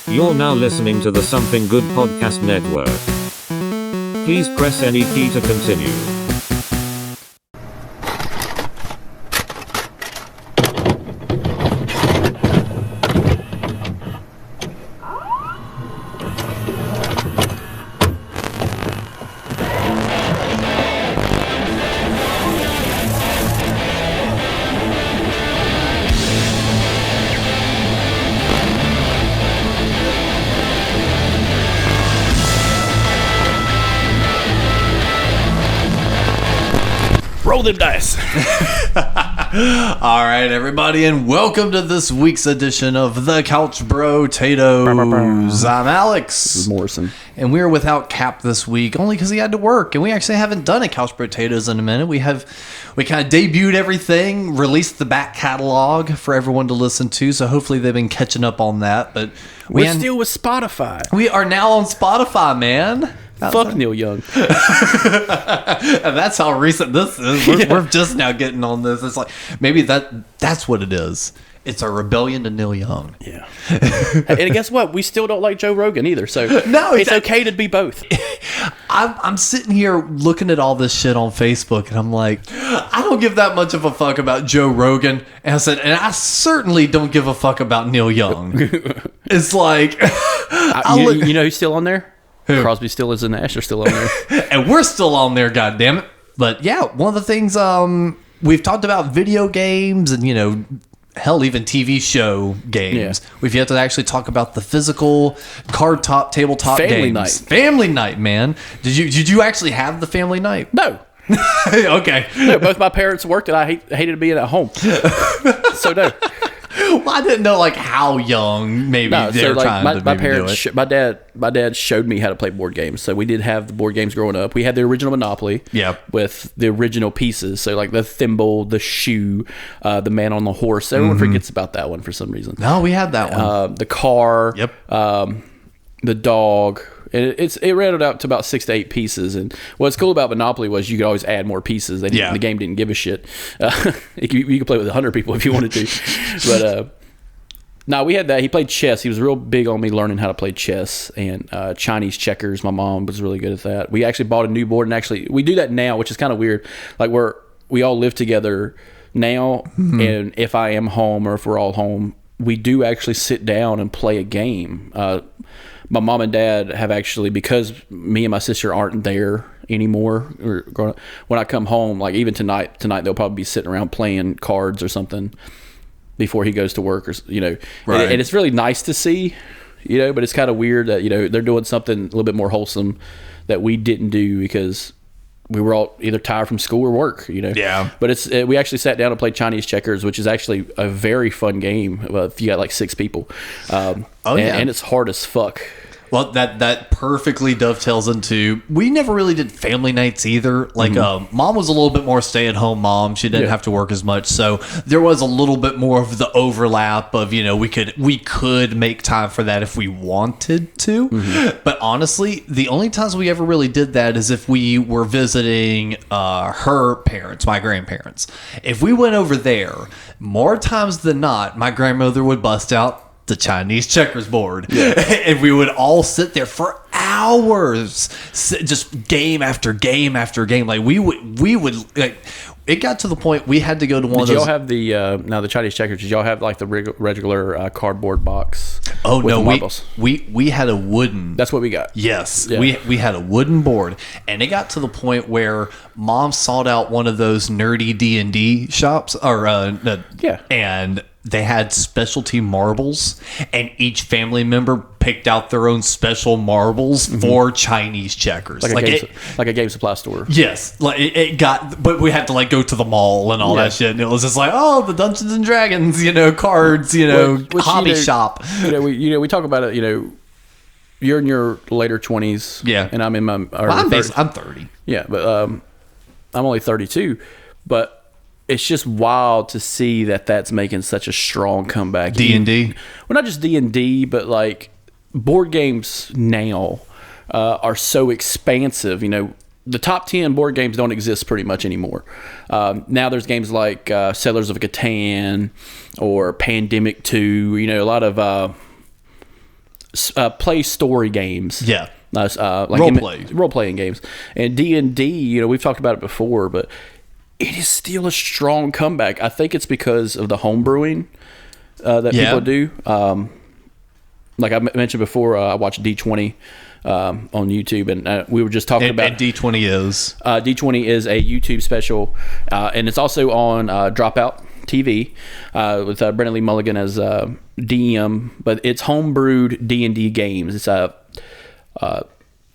You're now listening to the Something Good Podcast Network. Please press any key to continue. Roll them dice. All right, everybody, and welcome to this week's edition of the Couch Bro-tatoes. I'm Alex Morrison. And we're without Cap this week, only because he had to work, and we actually haven't done a Couch Bro-tatoes in a minute. We kind of debuted everything, released the back catalog for everyone to listen to, so hopefully they've been catching up on that. But we're still with Spotify. We are now on Spotify, man. Fuck Neil Young. And that's how recent this is. We're just now getting on this. It's like maybe that's what it is. It's a rebellion to Neil Young. Yeah. And guess what? We still don't like Joe Rogan either. So no, it's okay to be both. I'm sitting here looking at all this shit on Facebook, and I'm like, I don't give that much of a fuck about Joe Rogan. And I said, and I certainly don't give a fuck about Neil Young. It's like, you know who's still on there? Who? Crosby, Stills, and Nash are still on there. And we're still on there, goddammit. But yeah, one of the things we've talked about video games and, hell, even TV show games. Yeah. We've yet to actually talk about the physical tabletop Family games. night. Family night, man. Did you actually have the family night? No. Okay. No, both my parents worked and I hated being at home. So no. Well, I didn't know how young maybe they were trying to my maybe parents, do it. my dad showed me how to play board games. So we did have the board games growing up. We had the original Monopoly, with the original pieces. So like the thimble, the shoe, the man on the horse. Everyone forgets about that one for some reason. No, we had that one. The car, Yep. the dog. And it rounded out to about 6 to 8 pieces. And what's cool about Monopoly was you could always add more pieces. The game didn't give a shit. You could play with 100 people if you wanted to. But no, we had that. He played chess. He was real big on me learning how to play chess and Chinese checkers. My mom was really good at that. We actually bought a new board, and actually we do that now, which is kind of weird. Like we all live together now, and if I am home or if we're all home, we do actually sit down and play a game. My mom and dad have actually, because me and my sister aren't there anymore, when I come home, like even tonight they'll probably be sitting around playing cards or something before he goes to work, or Right. And it's really nice to see, but it's kind of weird that they're doing something a little bit more wholesome that we didn't do because we were all either tired from school or work, Yeah. But we actually sat down and played Chinese checkers, which is actually a very fun game if you got like 6 people. And it's hard as fuck. Well, that perfectly dovetails into, we never really did family nights either. Like, mom was a little bit more stay-at-home mom. She didn't have to work as much, so there was a little bit more of the overlap of, we could make time for that if we wanted to. But honestly, the only times we ever really did that is if we were visiting her parents, my grandparents. If we went over there, more times than not, my grandmother would bust out the Chinese checkers board, and we would all sit there for hours, just game after game after game. Like we would like, it got to the point we had to go to one of those. Did y'all have the Chinese checkers? Did y'all have like the regular cardboard box? Oh with no, marbles? we had a wooden. That's what we got. Yes, yeah. we had a wooden board, and it got to the point where mom sought out one of those nerdy D&D shops, and they had specialty marbles, and each family member picked out their own special marbles for Chinese checkers. Like a game supply store. Yes. Like it got, but we had to go to the mall and all that shit. And it was just like, the Dungeons and Dragons, cards, which, hobby shop. We talk about it, you're in your later 20s. Yeah. And I'm in my early 30s. I'm 30. Yeah. But I'm only 32. But it's just wild to see that that's making such a strong comeback. D&D? Well, not just D&D, but like board games now are so expansive. The top 10 board games don't exist pretty much anymore. Now there's games like Settlers of Catan or Pandemic 2, a lot of play story games. Yeah. Like role playing games. And D&D, we've talked about it before, but it is still a strong comeback. I think it's because of the home brewing that people do. Like I mentioned before, I watched D20 on YouTube, and we were just talking about. And D20 is D20 is a YouTube special, and it's also on Dropout TV with Brennan Lee Mulligan as DM. But it's homebrewed D&D games. It's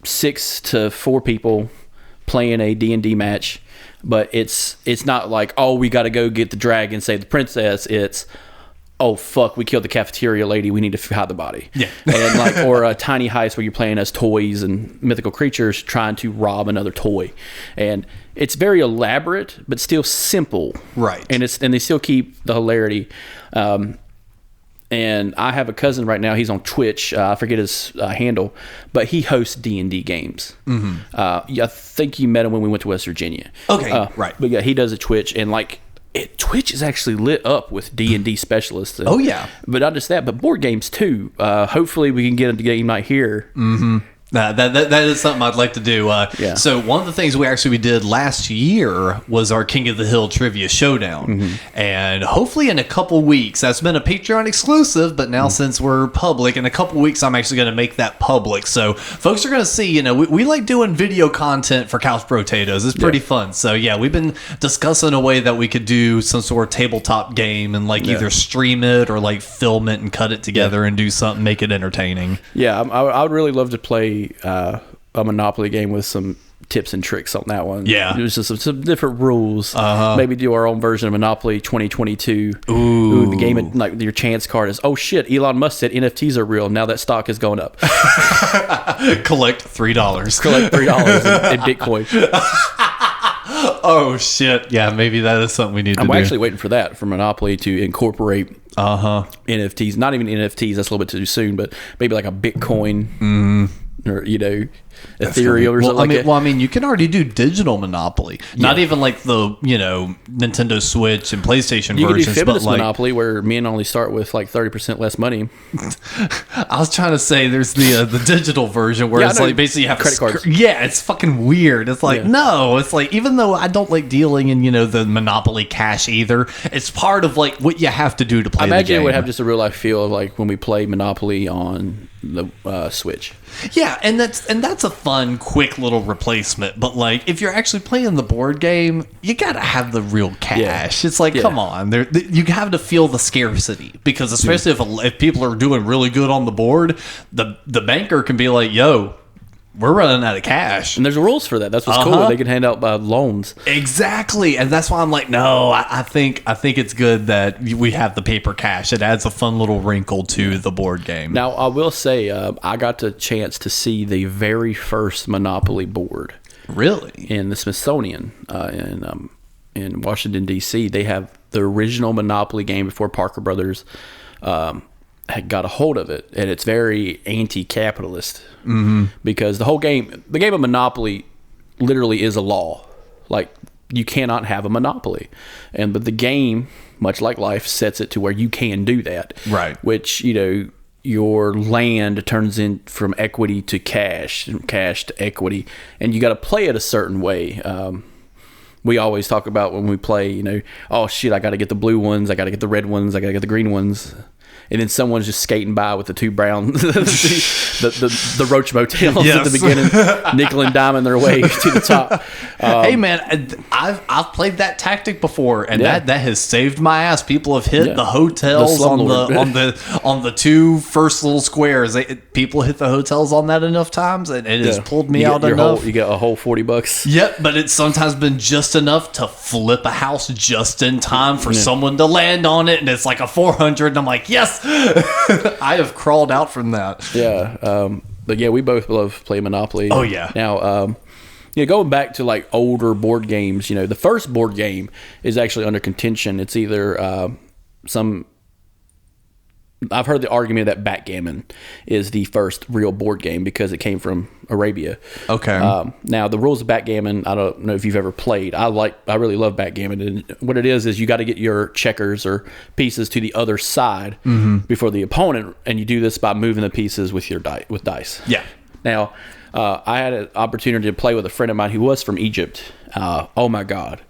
6 to 4 people playing a D&D match, but it's not like, oh, we got to go get the dragon, save the princess. It's, oh fuck, we killed the cafeteria lady, we need to hide the body. Yeah. And or a tiny heist where you're playing as toys and mythical creatures trying to rob another toy. And it's very elaborate but still simple. Right. And they still keep the hilarity. And I have a cousin right now, he's on Twitch, I forget his handle, but he hosts D&D games. Mm-hmm. I think you met him when we went to West Virginia. Okay, right. But yeah, he does a Twitch, and Twitch is actually lit up with D&D specialists. Oh, yeah. But not just that, but board games too. Hopefully we can get into game night here. Mm-hmm. That is something I'd like to do. So one of the things we did last year was our King of the Hill Trivia Showdown. Mm-hmm. And hopefully in a couple weeks, that's been a Patreon exclusive, but now since we're public, in a couple weeks I'm actually going to make that public. So folks are going to see, we like doing video content for Couch Potatoes. It's pretty fun. So yeah, we've been discussing a way that we could do some sort of tabletop game and either stream it or film it and cut it together and do something, make it entertaining. Yeah, I would really love to play a Monopoly game with some tips and tricks on that one. Yeah. It was just some different rules. Maybe do our own version of Monopoly 2022. Ooh. The game, your chance card is, oh shit, Elon Musk said NFTs are real. Now that stock has gone up. Collect $3. Collect $3 in Bitcoin. Oh shit. Yeah, maybe that is something we need to do. I'm actually waiting for that, for Monopoly to incorporate NFTs. Not even NFTs, that's a little bit too soon, but maybe like a Bitcoin or Ethereum or something like that. You can already do digital Monopoly. Not even the Nintendo Switch and PlayStation you versions. You can do feminist Monopoly where men only start with 30% less money. I was trying to say there's the digital version where it's basically you have credit cards. Yeah, it's fucking weird. It's no, it's even though I don't like dealing in the Monopoly cash either, it's part of what you have to do to play the game. I imagine it would have just a real life feel of when we play Monopoly on the Switch. Yeah, and that's a fun, quick little replacement. But if you're actually playing the board game, you gotta have the real cash. It's come on, you have to feel the scarcity, because especially if people are doing really good on the board, the banker can be like, "Yo, we're running out of cash." And there's rules for that. That's what's cool. They can hand out loans. Exactly. And that's why I'm no, I think it's good that we have the paper cash. It adds a fun little wrinkle to the board game. Now, I will say, I got the chance to see the very first Monopoly board. Really? In the Smithsonian in Washington, D.C. They have the original Monopoly game before Parker Brothers had got a hold of it, and it's very anti-capitalist because the game of Monopoly literally is a law. You cannot have a monopoly, but the game, much like life, sets it to where you can do that. Right. Which your land turns in from equity to cash, and cash to equity, and you got to play it a certain way. We always talk about when we play, oh shit, I got to get the blue ones, I got to get the red ones, I got to get the green ones. And then someone's just skating by with the 2 brown, the Roach Motels at the beginning, nickel and diming their way to the top. Hey man, I've played that tactic before, and that has saved my ass. People have hit the hotels on the 2 first little squares. People hit the hotels on that enough times, and it has pulled me out enough. You get a whole $40. Yep, but it's sometimes been just enough to flip a house just in time for someone to land on it, and it's like a 400, and I'm like, yes. I have crawled out from that. Yeah, but yeah, we both love play Monopoly. Oh yeah. Now, going back to older board games, the first board game is actually under contention. It's either some I've heard the argument that backgammon is the first real board game because it came from Arabia. Okay. Now the rules of backgammon, I don't know if you've ever played. I really love backgammon, and what it is you got to get your checkers or pieces to the other side before the opponent, and you do this by moving the pieces with your dice. Yeah. Now, I had an opportunity to play with a friend of mine who was from Egypt. Oh my God.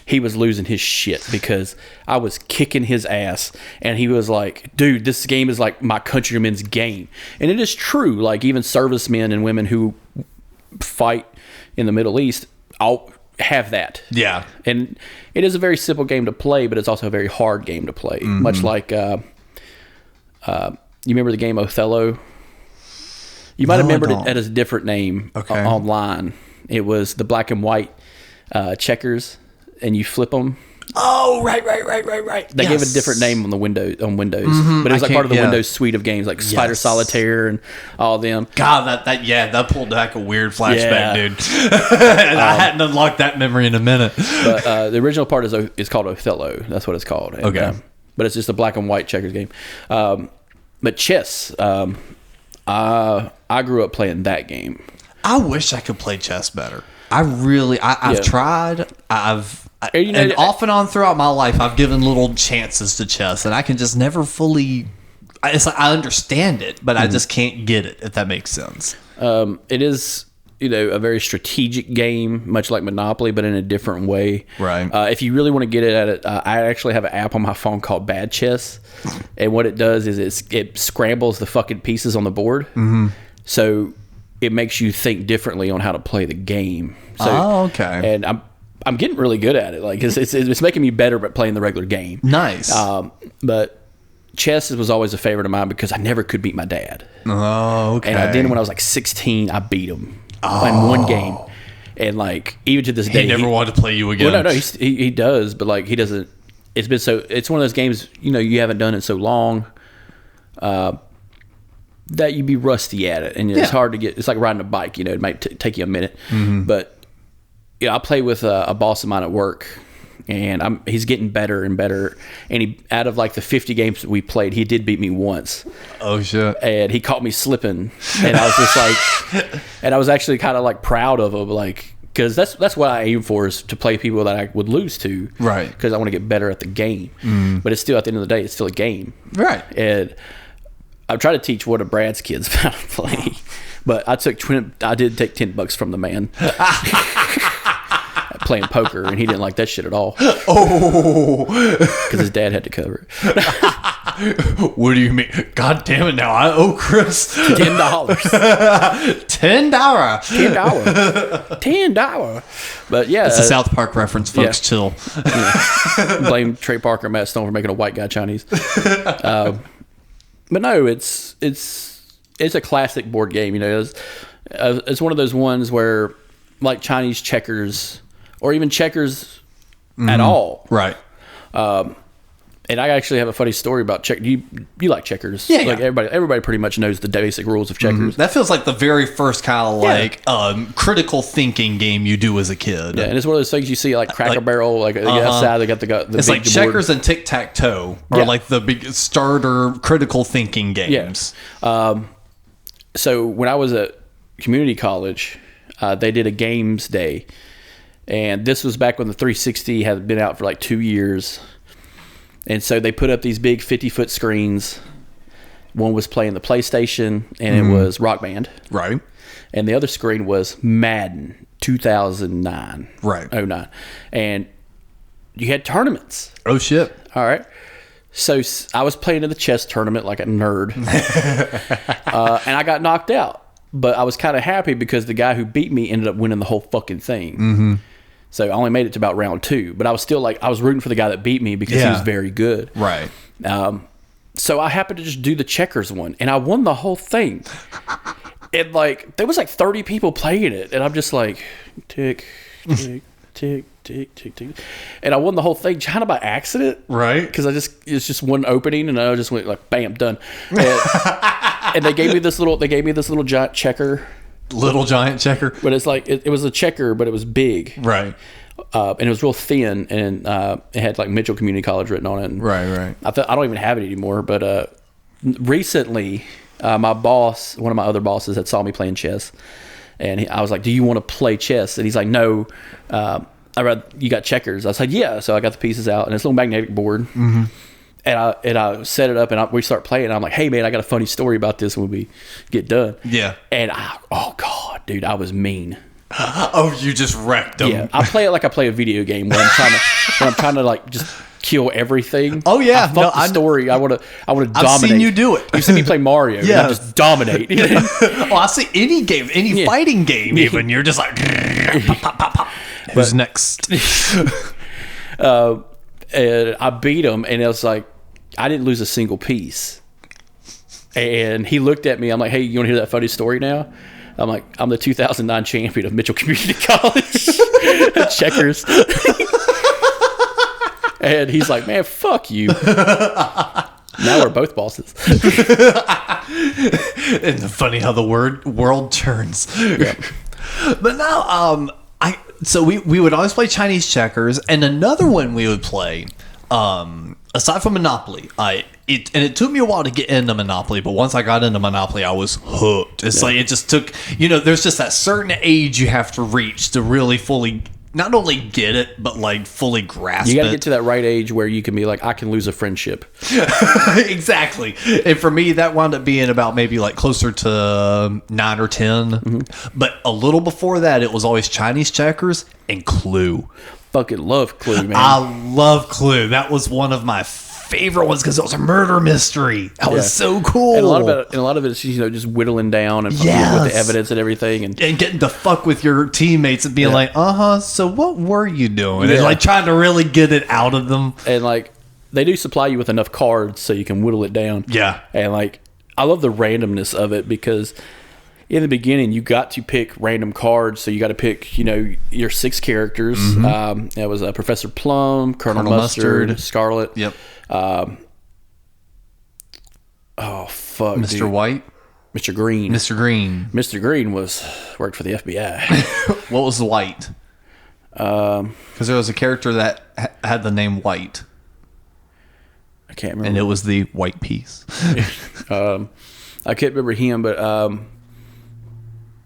He was losing his shit because I was kicking his ass, and he was like, dude, this game is like my countrymen's game. And it is true. Like, even servicemen and women who fight in the Middle East all have that. Yeah. And it is a very simple game to play, but it's also a very hard game to play. Much like, you remember the game Othello? You might have remembered it at a different name online. It was the black and white checkers, and you flip them. Oh, right. They gave it a different name on Windows, but it was like part of the Windows suite of games, like Spider Solitaire and all of them. God, that pulled back a weird flashback, dude. And I hadn't unlocked that memory in a minute. But the original part is called Othello. That's what it's called. And, okay. But it's just a black and white checkers game. But chess, I grew up playing that game. I wish I could play chess better. I've tried. And off and on throughout my life, I've given little chances to chess, and I can just never fully. It's like I understand it, but I just can't get it. If that makes sense. It is, a very strategic game, much like Monopoly, but in a different way. Right. If you really want to get it at it, I actually have an app on my phone called Bad Chess, and what it does is it scrambles the fucking pieces on the board. So it makes you think differently on how to play the game. So, okay. And I'm getting really good at it. Like it's making me better at playing the regular game. Nice. But chess was always a favorite of mine because I never could beat my dad. Oh, okay. And then when I was like 16, I beat him in one game. And like even to this day, he never wanted to play you again. Well, no, he does, but like he doesn't. It's been it's one of those games. You haven't done it so long. That you'd be rusty at it, and it's hard to get. It's like riding a bike, it might take you a minute. But I play with a boss of mine at work, and he's getting better and better. And he, out of like the 50 games that we played, he did beat me once. Oh shit! And he caught me slipping, and I was just like, and I was actually kind of like proud of him, like because that's what I aim for, is to play people that I would lose to, right? Because I want to get better at the game. But it's still, at the end of the day, it's still a game, right? And I'm trying to teach one of Brad's kids how to play, but I did take $10 from the man playing poker, and he didn't like that shit at all. Oh, because his dad had to cover it. What do you mean? God damn it! Now I owe Chris $10. $10. But yeah, it's a South Park reference, folks. Chill. Blame Trey Parker and Matt Stone for making a white guy Chinese. But no, it's a classic board game. It's one of those ones where, like Chinese checkers, or even checkers at all. Right. And I actually have a funny story about check. You like checkers? Yeah. Like everybody pretty much knows the basic rules of checkers. That feels like the very first kind of like critical thinking game you do as a kid. Yeah, and it's one of those things you see like Cracker Barrel, like outside they got the it's big like checkers and tic tac toe are like the big starter critical thinking games. Yeah. So when I was at community college, they did a games day, and this was back when the 360 had been out for like 2 years. And so they put up these big 50-foot screens. One was playing the PlayStation, and it was Rock Band. Right. And the other screen was Madden 2009. Right. 09. And you had tournaments. Oh, shit. All right. So I was playing in the chess tournament like a nerd. And I got knocked out. But I was kind of happy because the guy who beat me ended up winning the whole fucking thing. So I only made it to about round 2, but I was still like, I was rooting for the guy that beat me because he was very good. Right. So I happened to just do the checkers one, and I won the whole thing. And like, there was like 30 people playing it, and I'm just like, tick, tick, tick, tick, tick, tick. And I won the whole thing kind of by accident. Right. Because it's just one opening, and I just went like, bam, done. And they gave me this little giant checker. Little giant checker. But it's like, it was a checker, but it was big. Right. And it was real thin, and it had like Mitchell Community College written on it. And right. I don't even have it anymore, but recently, my boss, one of my other bosses, had saw me playing chess, and I was like, "Do you want to play chess?" And he's like, "No, you got checkers." I was like, "Yeah." So I got the pieces out, and it's a little magnetic board, and I set it up, and we start playing. And I'm like, "Hey man, I got a funny story about this when we get done." Yeah. And oh god, dude, I was mean. Oh, you just wrecked them. Yeah, I play it like I play a video game when I'm trying to like just kill everything. Oh yeah, the story. I want to dominate. I've seen you do it. You've seen me play Mario. Yeah, I just dominate. Oh, I see any game, any fighting game, even you're just like pop, pop, pop, pop. Who's next? And I beat him, and it was like I didn't lose a single piece. And he looked at me. I'm like, "Hey, you want to hear that funny story now?" I'm like, "I'm the 2009 champion of Mitchell Community College checkers." And he's like, "Man, fuck you." Now we're both bosses. It's funny how the world turns. Yeah. But now, so we would always play Chinese checkers, and another one we would play, aside from Monopoly, it took me a while to get into Monopoly, but once I got into Monopoly, I was hooked. It's like it just took, there's just that certain age you have to reach to really fully not only get it, but like fully grasp it. You got to get to that right age where you can be like, I can lose a friendship. Exactly. And for me, that wound up being about maybe like closer to 9 or 10. Mm-hmm. But a little before that, it was always Chinese checkers and Clue. Fucking love Clue, man. I love Clue. That was one of my favorite ones because it was a murder mystery. That was so cool. And a lot of it is just whittling down and with the evidence and everything, and getting to fuck with your teammates and being like, so what were you doing? And like trying to really get it out of them. And like they do supply you with enough cards so you can whittle it down. Yeah. And like I love the randomness of it because in the beginning you got to pick random cards, so you got to pick your 6 characters. Mm-hmm. It was Professor Plum, Colonel Mustard, Scarlet. Yep. Oh fuck, Mr. dude. White, Mr. Green. Mr. Green worked for the FBI. What was White? Because there was a character that had the name White. I can't remember, and it was the white piece. I can't remember him, but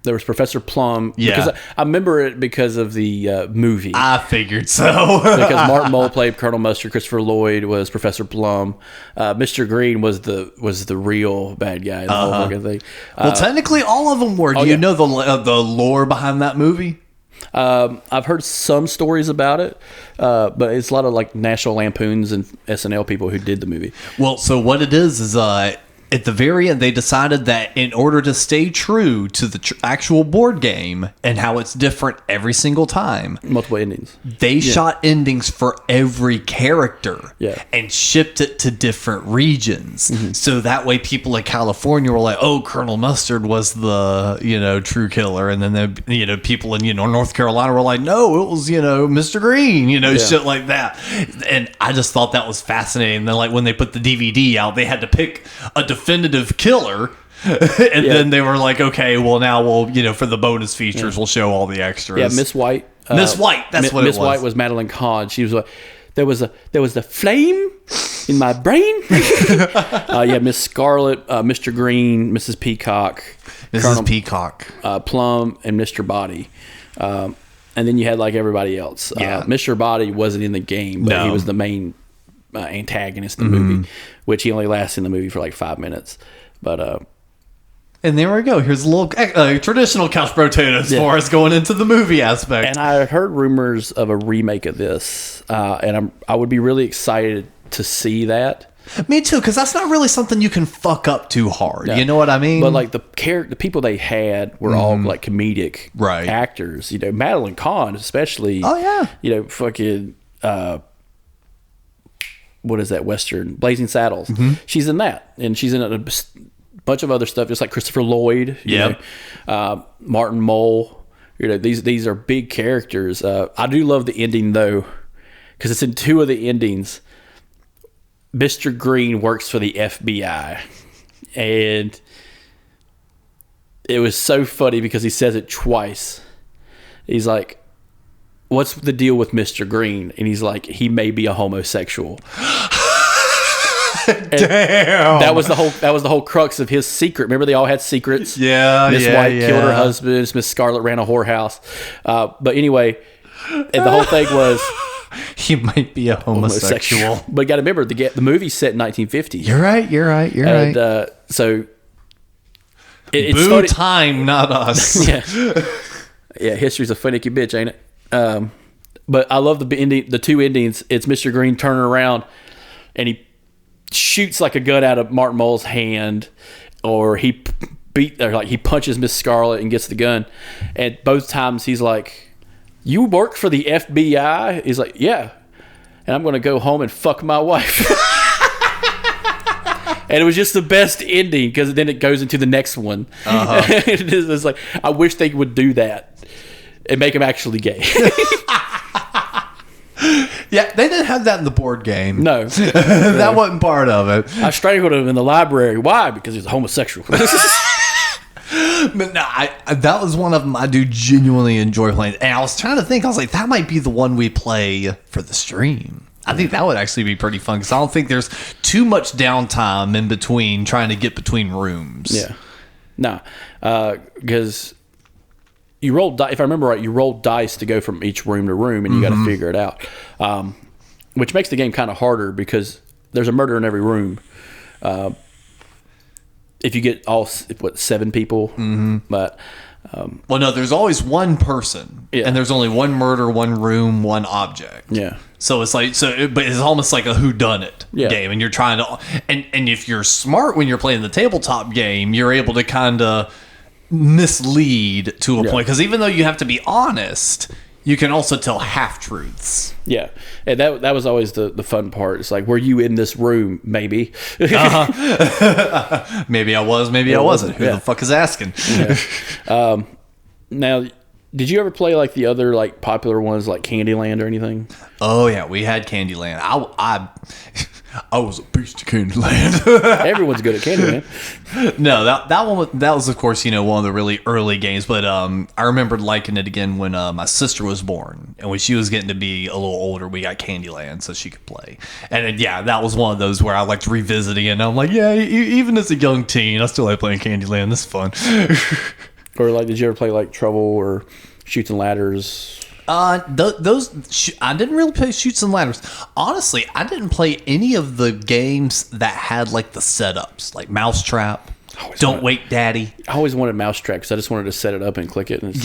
there was Professor Plum. Yeah. Because I remember it because of the movie. I figured so. Because Martin Mull played Colonel Mustard, Christopher Lloyd was Professor Plum, Mr. Green was the real bad guy. The whole fucking thing. Well, technically, all of them were. Do you know the lore behind that movie? I've heard some stories about it, but it's a lot of like National Lampoons and SNL people who did the movie. Well, so what it is at the very end, they decided that in order to stay true to the actual board game and how it's different every single time, multiple endings, they shot endings for every character and shipped it to different regions. Mm-hmm. So that way people in California were like, oh, Colonel Mustard was the, true killer. And then, people in, North Carolina were like, no, it was, Mr. Green, shit like that. And I just thought that was fascinating. And then like when they put the DVD out, they had to pick a definitive killer. And then they were like, okay, well now we'll, for the bonus features, we'll show all the extras. Yeah, Miss White. Miss White, that's what it was. Miss White was Madeline Kahn. She was there was a flame in my brain. Miss Scarlet, Mr. Green, Mrs. Peacock, Colonel Peacock, Plum, and Mr. Body. And then you had like everybody else. Mr. Body wasn't in the game, but he was the main antagonist in the movie, which he only lasts in the movie for like 5 minutes. But and there we go. Here's a little traditional couch potatoes for us going into the movie aspect. And I heard rumors of a remake of this, and I would be really excited to see that. Me too, because that's not really something you can fuck up too hard. Yeah. You know what I mean? But like the people they had were all like comedic actors. Madeline Kahn especially. Oh yeah. Fucking. What is that Western? Blazing Saddles. Mm-hmm. She's in that, and she's in a bunch of other stuff, just like Christopher Lloyd. Martin Mull. These are big characters. I do love the ending though, because it's in 2 of the endings. Mr. Green works for the FBI, and it was so funny because he says it twice. He's like, what's the deal with Mr. Green? And he's like, he may be a homosexual. Damn. That was the whole crux of his secret. Remember, they all had secrets. Yeah, Miss White killed her husband. Miss Scarlet ran a whorehouse. But anyway, and the whole thing was he might be a homosexual. But you got to remember, the movie's set in 1950. You're right. And so it's Boo funny. time, not us. Yeah, history's a finicky bitch, ain't it? But I love the two endings. It's Mr. Green turning around, and he shoots like a gun out of Martin Mull's hand, or he punches Miss Scarlet and gets the gun. And both times he's like, "You work for the FBI?" He's like, "Yeah," and I'm going to go home and fuck my wife. And it was just the best ending because then it goes into the next one. It's like, I wish they would do that and make him actually gay. Yeah, they didn't have that in the board game. No. That wasn't part of it. I strangled him in the library. Why? Because he's a homosexual. But no, that was one of them I do genuinely enjoy playing. And I was trying to think, I was like, that might be the one we play for the stream. I think that would actually be pretty fun because I don't think there's too much downtime in between trying to get between rooms. Yeah. No. Because you roll dice. If I remember right, you roll dice to go from each room to room, and you got to figure it out. Which makes the game kind of harder because there's a murder in every room. If you get all 7 people, but well, no, there's always one person, and there's only one murder, one room, one object. Yeah. So it's like but it's almost like a whodunit game, and you're trying to and if you're smart when you're playing the tabletop game, you're able to kind of mislead to a point because even though you have to be honest, you can also tell half truths. Yeah, and that was always the fun part. It's like, were you in this room? Maybe. Maybe I was. Maybe I wasn't. Who the fuck is asking? Yeah. Now, did you ever play like the other like popular ones like Candyland or anything? Oh yeah, we had Candyland. I was a beast of Candyland. Everyone's good at Candyland. No, that was of course one of the really early games. But I remembered liking it again when my sister was born, and when she was getting to be a little older, we got Candyland so she could play. And that was one of those where I liked revisiting it. And I'm like, yeah, even as a young teen, I still like playing Candyland. This is fun. Or like, did you ever play like Trouble or Chutes and Ladders? Those I didn't really play Chutes and Ladders. Honestly, I didn't play any of the games that had like the setups, like Mousetrap, Don't Wake Daddy. I always wanted Mousetrap because I just wanted to set it up and click it. And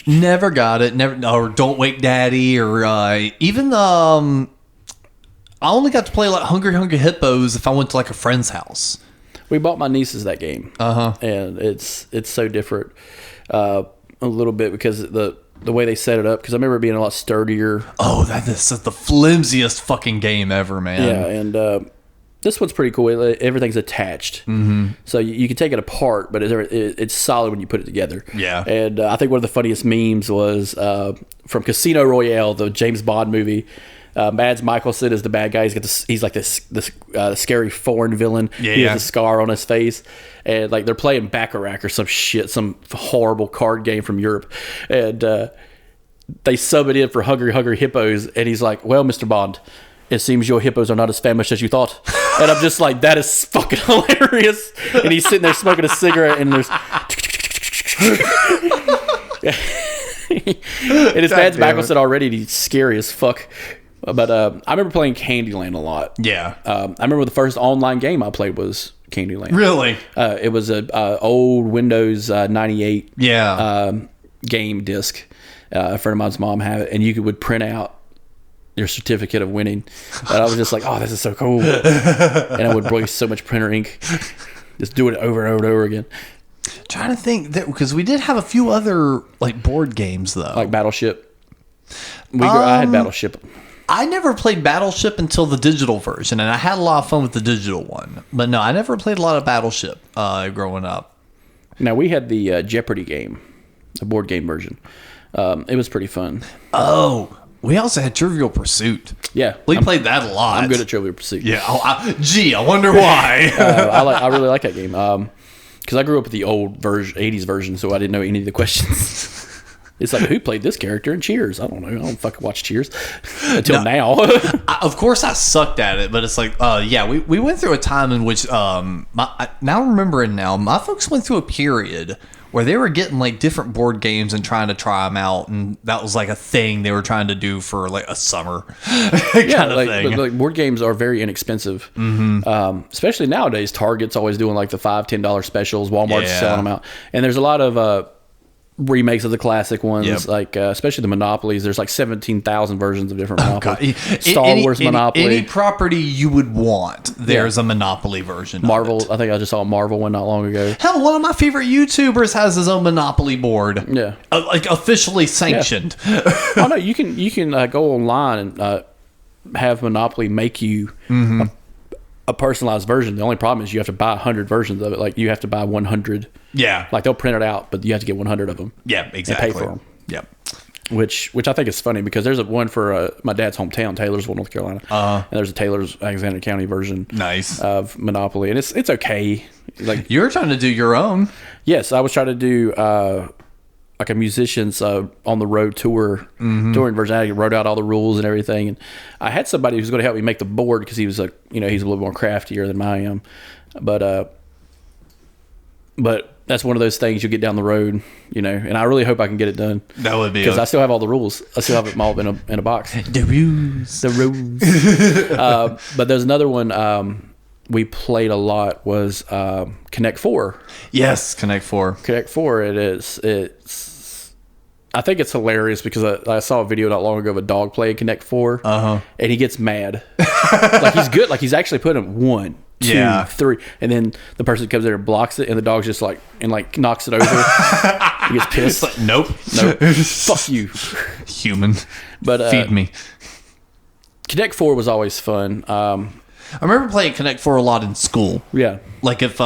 Never got it. Never. Or Don't Wake Daddy, or even I only got to play like Hungry Hungry Hippos if I went to like a friend's house. We bought my nieces that game, and it's so different a little bit because the way they set it up. Because I remember it being a lot sturdier. Oh, that is the flimsiest fucking game ever, man. Yeah, and this one's pretty cool. Everything's attached, so you can take it apart, but it's solid when you put it together. Yeah, and I think one of the funniest memes was from Casino Royale, the James Bond movie. Mads Mikkelsen is the bad guy. He's like this scary foreign villain. He has a scar on his face, and like they're playing Baccarat or some shit, some horrible card game from Europe, and they sub it in for Hungry Hungry Hippos, and he's like, "Well, Mr. Bond, it seems your hippos are not as famished as you thought." And I'm just like, that is fucking hilarious. And he's sitting there smoking a cigarette, and there's and it's Mads Mikkelsen already. And he's scary as fuck. But I remember playing Candyland a lot. Yeah. I remember the first online game I played was Candyland. Really? It was a old Windows 98 game disc. A friend of mine's mom had it, and you would print out your certificate of winning. And I was just like, oh, this is so cool. And I would waste so much printer ink. Just do it over and over and over again. Trying to think, because we did have a few other like board games though. Like Battleship. I had Battleship. I never played Battleship until the digital version, and I had a lot of fun with the digital one. But no, I never played a lot of Battleship growing up. Now, we had the Jeopardy game, the board game version. It was pretty fun. Oh, we also had Trivial Pursuit. Yeah. We played that a lot. I'm good at Trivial Pursuit. Yeah. I wonder why. I really like that game. Because I grew up with the old version, 80s version, so I didn't know any of the questions. It's like, who played this character in Cheers? I don't know. I don't fucking watch Cheers until now. Of course, I sucked at it, but it's like, we went through a time in which, now remembering now, my folks went through a period where they were getting like different board games and trying to try them out, and that was like a thing they were trying to do for like a summer kind of thing. But like board games are very inexpensive, especially nowadays. Target's always doing like the $5-10 specials. Walmart's selling them out, and there's a lot of remakes of the classic ones, like especially the Monopolies. There's like 17,000 versions of different Monopolies. Star Wars Monopoly. Any property you would want, there's a Monopoly version. Marvel. Of it. I think I just saw a Marvel one not long ago. Hell, one of my favorite YouTubers has his own Monopoly board. Yeah, like officially sanctioned. Oh no, you can go online and have Monopoly make you a personalized version. The only problem is you have to buy 100 versions of it. Like you have to buy 100. Yeah. Like they'll print it out, but you have to get 100 of them. Yeah, exactly. And pay for them. Yep. Which I think is funny because there's one for my dad's hometown, Taylorsville, North Carolina. And there's a Taylor's Alexander County version. Nice. Of Monopoly, and it's okay. Like you're trying to do your own. Yes, I was trying to do like a musician's on the road tour touring version. I wrote out all the rules and everything, and I had somebody who's going to help me make the board because he was he's a little more craftier than I am, but that's one of those things you get down the road, and I really hope I can get it done. That would be because I still have all the rules. I still have them all in a box. The rules. But there's another one we played a lot was Connect 4. Yes, Connect 4. Connect 4. I think it's hilarious because I saw a video not long ago of a dog playing Connect 4, and he gets mad. Like he's good. Like he's actually putting 1, 2, 3, and then the person comes there and blocks it, and the dog's just like knocks it over. He gets pissed. Like, nope. Fuck you, human. But feed me. Connect 4 was always fun. I remember playing Connect 4 a lot in school. Yeah. Like if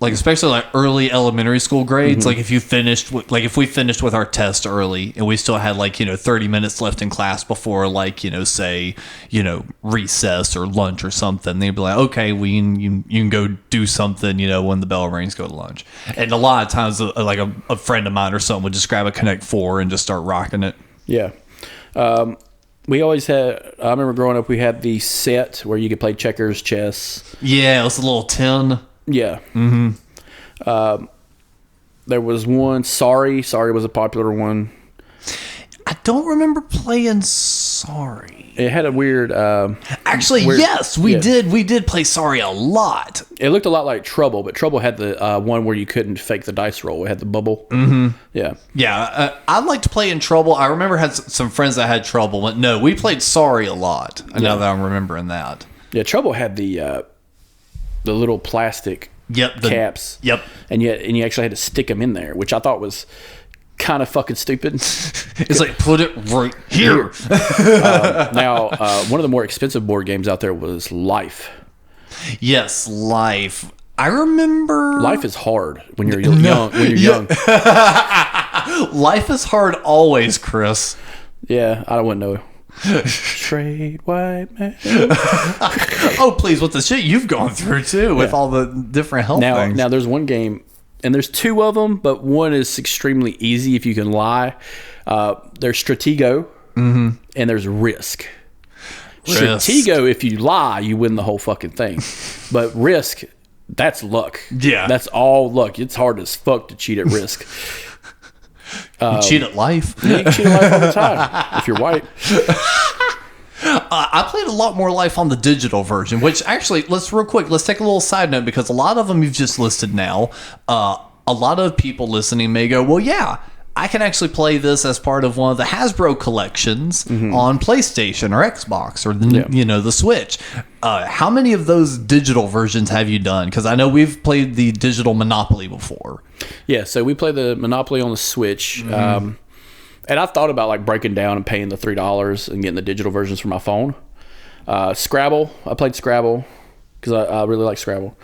especially like early elementary school grades, like if we finished with our test early and we still had 30 minutes left in class before say recess or lunch or something, they'd be like, okay, you can go do something, when the bell rings, go to lunch. And a lot of times a friend of mine or something would just grab a Connect 4 and just start rocking it. Yeah. We always had, I remember growing up, we had the set where you could play checkers, chess. Yeah, it was a little tin. Yeah. There was one, Sorry was a popular one. I don't remember playing Sorry. It had a weird yes, we did play Sorry a lot. It looked a lot like Trouble, but Trouble had the one where you couldn't fake the dice roll. It had the bubble. Yeah, I liked playing Trouble. I remember had some friends that had Trouble, but no, we played Sorry a lot. Now that I'm remembering that. Yeah, Trouble had the little plastic caps. Yep. And you actually had to stick them in there, which I thought was kind of fucking stupid. It's like, put it right here. Now, one of the more expensive board games out there was Life. Yes, Life. I remember. Life is hard when you're young. When you're young. Life is hard always, Chris. Yeah, I wouldn't know. Straight white man. Oh, please, with the shit you've gone through too, with all the different health things. Now there's one game, and there's 2 of them, but one is extremely easy if you can lie. There's Stratego, and there's Risk. Stratego, if you lie, you win the whole fucking thing. But Risk, that's luck. Yeah. That's all luck. It's hard as fuck to cheat at Risk. You cheat at life. Yeah, you can cheat at life all the time if you're white. I played a lot more Life on the digital version, which actually, let's take a little side note, because a lot of them you've just listed now, a lot of people listening may go, well, yeah, I can actually play this as part of one of the Hasbro collections on PlayStation or Xbox or the Switch. How many of those digital versions have you done? Because I know we've played the digital Monopoly before. Yeah, so we played the Monopoly on the Switch. And I thought about breaking down and paying the $3 and getting the digital versions for my phone. Scrabble, I played Scrabble because I really like Scrabble.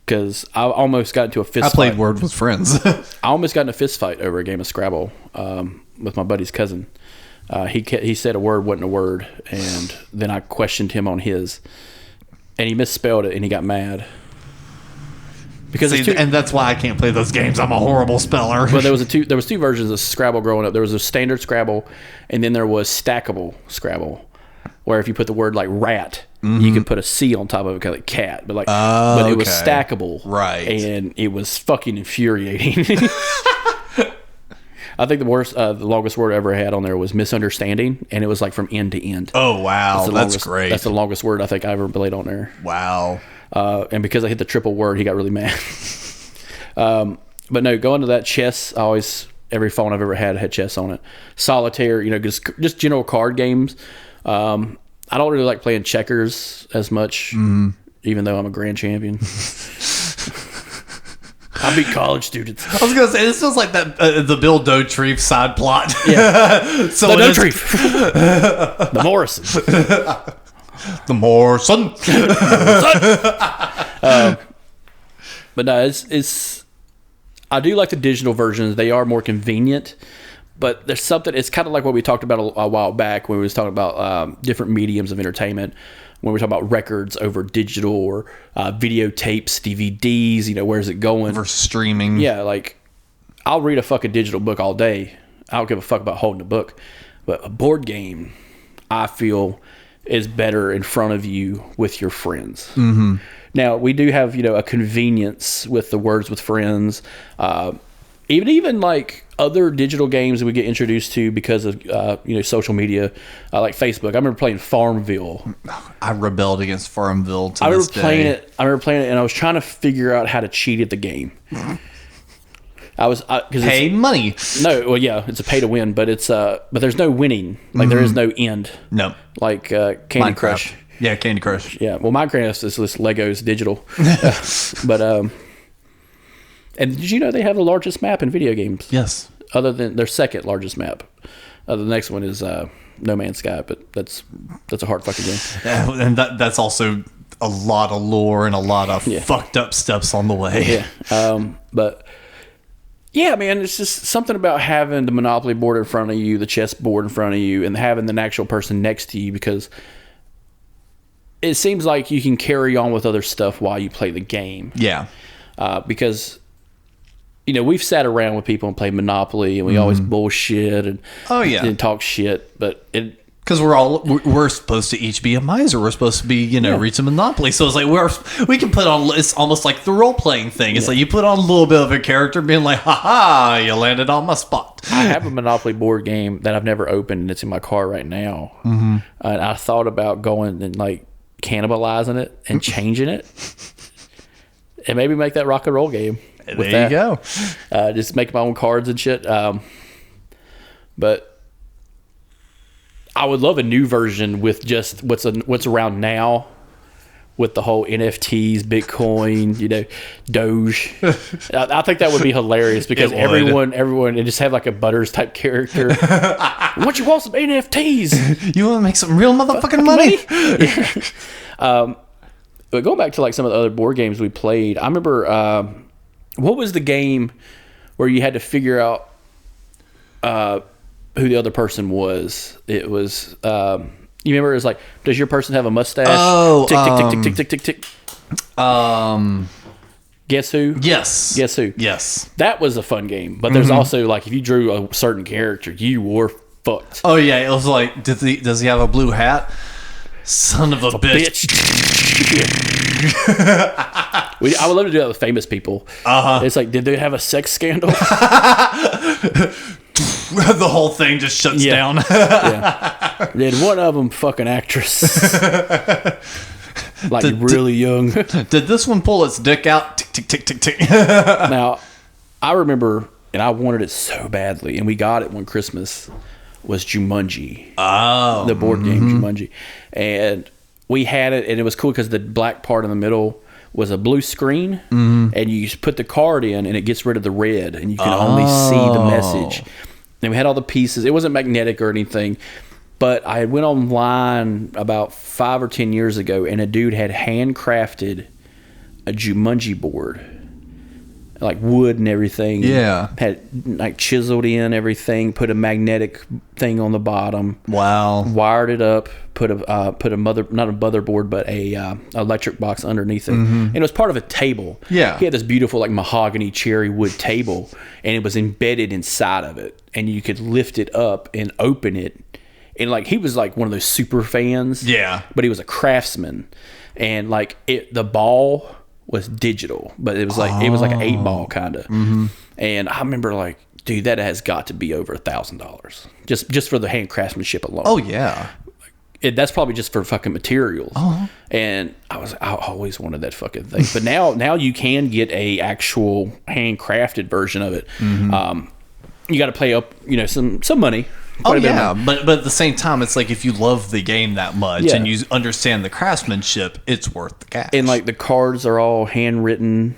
Because I almost got into a fist fight. I played Word with Friends. I almost got in a fist fight over a game of Scrabble with my buddy's cousin. He said a word wasn't a word, and then I questioned him on his, and he misspelled it, and he got mad. Because and that's why I can't play those games. I'm a horrible speller. Well, there was two versions of Scrabble growing up. There was a standard Scrabble, and then there was stackable Scrabble, where if you put the word like rat, you could put a C on top of it, kind of like cat, but but it was stackable, right? And it was fucking infuriating. I think the longest word I ever had on there was misunderstanding, and it was like from end to end. Oh wow, that's great. That's the longest word I think I ever played on there. Wow. And because I hit the triple word, he got really mad. But no, going to that chess, every phone I've ever had chess on it. Solitaire, just general card games. I don't really like playing checkers as much, even though I'm a grand champion. I beat college students. I was gonna say this feels like that the Bill Dauterive side plot. Yeah, so the Dauterive, the Morrison, the Morrison. But no, it's. I do like the digital versions. They are more convenient. But there's something. It's kind of like what we talked about a while back when we was talking about different mediums of entertainment. When we were talking about records over digital or videotapes, DVDs, where's it going? Versus streaming. Yeah, like I'll read a fucking digital book all day. I don't give a fuck about holding a book. But a board game, I feel, is better in front of you with your friends. Mm-hmm. Now, we do have, a convenience with the Words with Friends. Even like other digital games that we get introduced to because of social media, like Facebook. I remember playing Farmville. I rebelled against Farmville to I this remember playing it, and I was trying to figure out how to cheat at the game. I was pay money. No, well, yeah, it's a pay to win, but but there's no winning. Like there is no end. No, like Candy Minecraft. Crush. Yeah, Candy Crush. Yeah, well, Minecraft is this Legos digital, but and did you know they have the largest map in video games? Yes. Other than their second largest map. The next one is No Man's Sky, but that's a hard fucking game. Yeah, and that's also a lot of lore and a lot of fucked up steps on the way. Yeah. But yeah, man, it's just something about having the Monopoly board in front of you, the chess board in front of you, and having the actual person next to you, because it seems like you can carry on with other stuff while you play the game. Yeah. Because we've sat around with people and played Monopoly, and we always bullshit and talk shit, but because we're supposed to each be a miser. We're supposed to be reach a Monopoly. So it's like we can put on. It's almost like the role playing thing. It's like you put on a little bit of a character, being like, "Ha ha, you landed on my spot." I have a Monopoly board game that I've never opened, and it's in my car right now. Mm-hmm. And I thought about going and like cannibalizing it and changing it, and maybe make that rock and roll game. There you go. Just make my own cards and shit. But I would love a new version with just what's around now, with the whole NFTs, Bitcoin, Doge. I think that would be hilarious because everyone, and just have like a Butters type character. What you want, some NFTs? You want to make some real motherfucking money? But going back to like some of the other board games we played, I remember. What was the game where you had to figure out who the other person was? It was you remember? It was like, does your person have a mustache? Oh, tick tick tick tick tick tick tick. Guess who? Yes. Guess who? Yes. That was a fun game, but there's also like if you drew a certain character, you were fucked. Oh yeah, it was like, does he have a blue hat? Son of a bitch. I would love to do that with famous people. It's like, did they have a sex scandal? The whole thing just shuts down. Yeah. Did one of them fuck an actress? Like really young. Did this one pull its dick out? Tick, tick, tick, tick, tick. Now, I remember, and I wanted it so badly, and we got it one Christmas, was Jumanji. Oh. The board game Jumanji. And we had it, and it was cool because the black part in the middle was a blue screen, and you just put the card in, and it gets rid of the red, and you can only see the message. And we had all the pieces. It wasn't magnetic or anything, but I went online about 5 or 10 years ago, and a dude had handcrafted a Jumanji board. like wood and everything. Yeah. Had like chiseled in everything, put a magnetic thing on the bottom. Wow. Wired it up, put a not a motherboard, but a electric box underneath it. And it was part of a table. Yeah. He had this beautiful like mahogany cherry wood table, and it was embedded inside of it, and you could lift it up and open it. And like he was like one of those super fans. Yeah. But he was a craftsman, and like the ball was digital, but it was like an 8-ball kind of. And I remember like, dude, that has got to be over $1,000 just for the hand craftsmanship alone. Oh yeah. That's probably just for fucking materials. And I always wanted that fucking thing. But now you can get a actual handcrafted version of it. You got to pay up, some money. Oh yeah, but at the same time, it's like if you love the game that much and you understand the craftsmanship, it's worth the cash. And like the cards are all handwritten,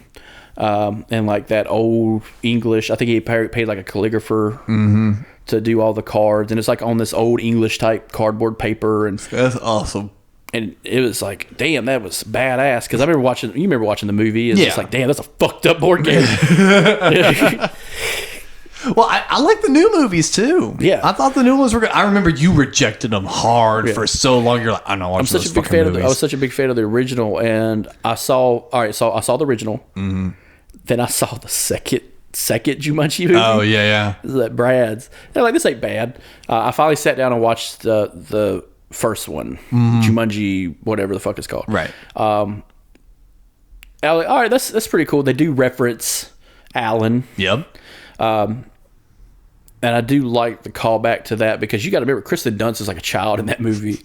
and like that old English. I think he paid like a calligrapher to do all the cards, and it's like on this old English type cardboard paper, and that's awesome. And it was like, damn, that was badass. Because I remember watching. You remember watching the movie? It's just like, damn, that's a fucked up board game. Well, I like the new movies too. Yeah, I thought the new ones were good. I remember you rejected them hard for so long. You're like, I don't watch those fucking movies. I was such a big fan of the original, and I saw the original. Then I saw the second Jumanji movie. Oh yeah. This is at Brad's. And I'm like, this ain't bad. I finally sat down and watched the first one, Jumanji, whatever the fuck it's called. Right. I was like, all right, that's pretty cool. They do reference Alan. Yep. And I do like the callback to that because you got to remember Kristen Dunst is like a child in that movie.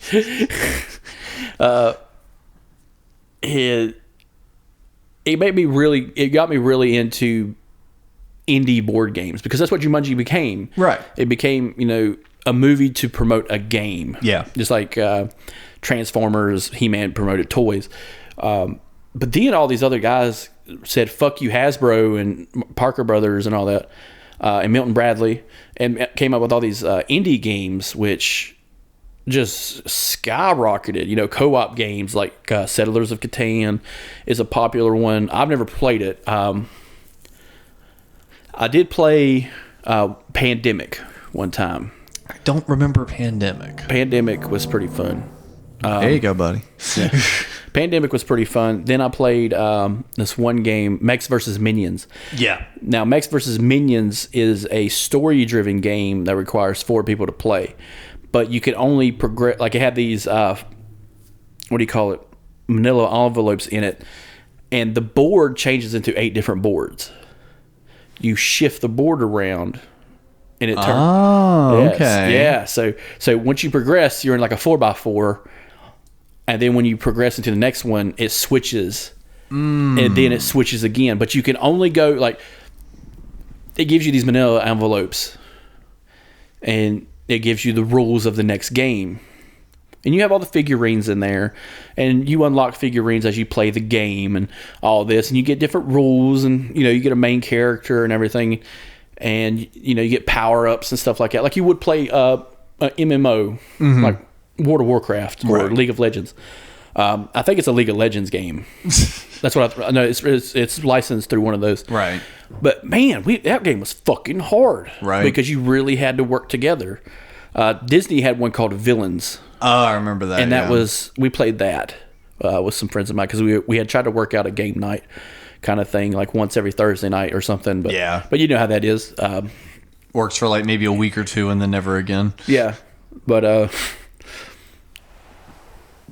It got me really into indie board games because that's what Jumanji became. Right. It became, a movie to promote a game. Yeah. Just like Transformers, He-Man promoted toys. But then all these other guys said, fuck you, Hasbro and Parker Brothers and all that. And Milton Bradley, and came up with all these indie games, which just skyrocketed. Co-op games like Settlers of Catan is a popular one. I've never played it. I did play Pandemic one time. I don't remember Pandemic. Pandemic was pretty fun. There you go, buddy. Yeah. Pandemic was pretty fun. Then I played this one game, Mechs vs. Minions. Yeah. Now, Mechs vs. Minions is a story-driven game that requires 4 people to play. But you could only progress... Like, it had these... manila envelopes in it. And the board changes into 8 different boards. You shift the board around... And it turns. Oh, okay. Yeah. So once you progress, you're in like a 4x4, and then when you progress into the next one, it switches, and then it switches again. But you can only go like. It gives you these manila envelopes, and it gives you the rules of the next game, and you have all the figurines in there, and you unlock figurines as you play the game and all this, and you get different rules, and you get a main character and everything. And, you get power-ups and stuff like that. Like you would play a MMO, like World of Warcraft or League of Legends. I think it's a League of Legends game. That's what I know. It's licensed through one of those. Right. But, man, that game was fucking hard. Right. Because you really had to work together. Disney had one called Villains. Oh, I remember that. And that was... We played that with some friends of mine because we had tried to work out a game night kind of thing, like once every Thursday night or something. But yeah, but you know how that is. Works for like maybe a week or two and then never again. Yeah, but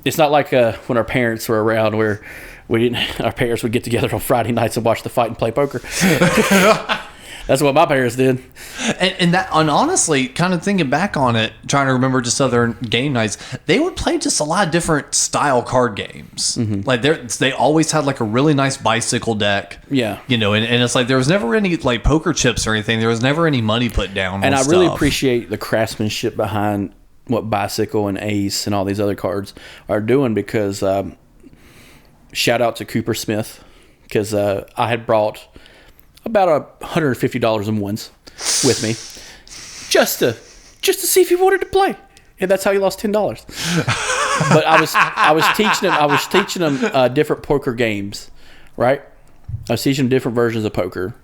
it's not like when our parents were around where our parents would get together on Friday nights and watch the fight and play poker. That's what my parents did. And honestly, kind of thinking back on it, trying to remember just other game nights, they would play just a lot of different style card games. Like they always had like a really nice bicycle deck. Yeah. And it's like there was never any like poker chips or anything. There was never any money put down. And on I stuff. really appreciate the craftsmanship behind what Bicycle and Ace and all these other cards are doing because shout out to Cooper Smith because I had brought about $150 in ones with me just to see if he wanted to play, and that's how he lost $10. But I was teaching him different poker games, right? I was teaching them different versions of poker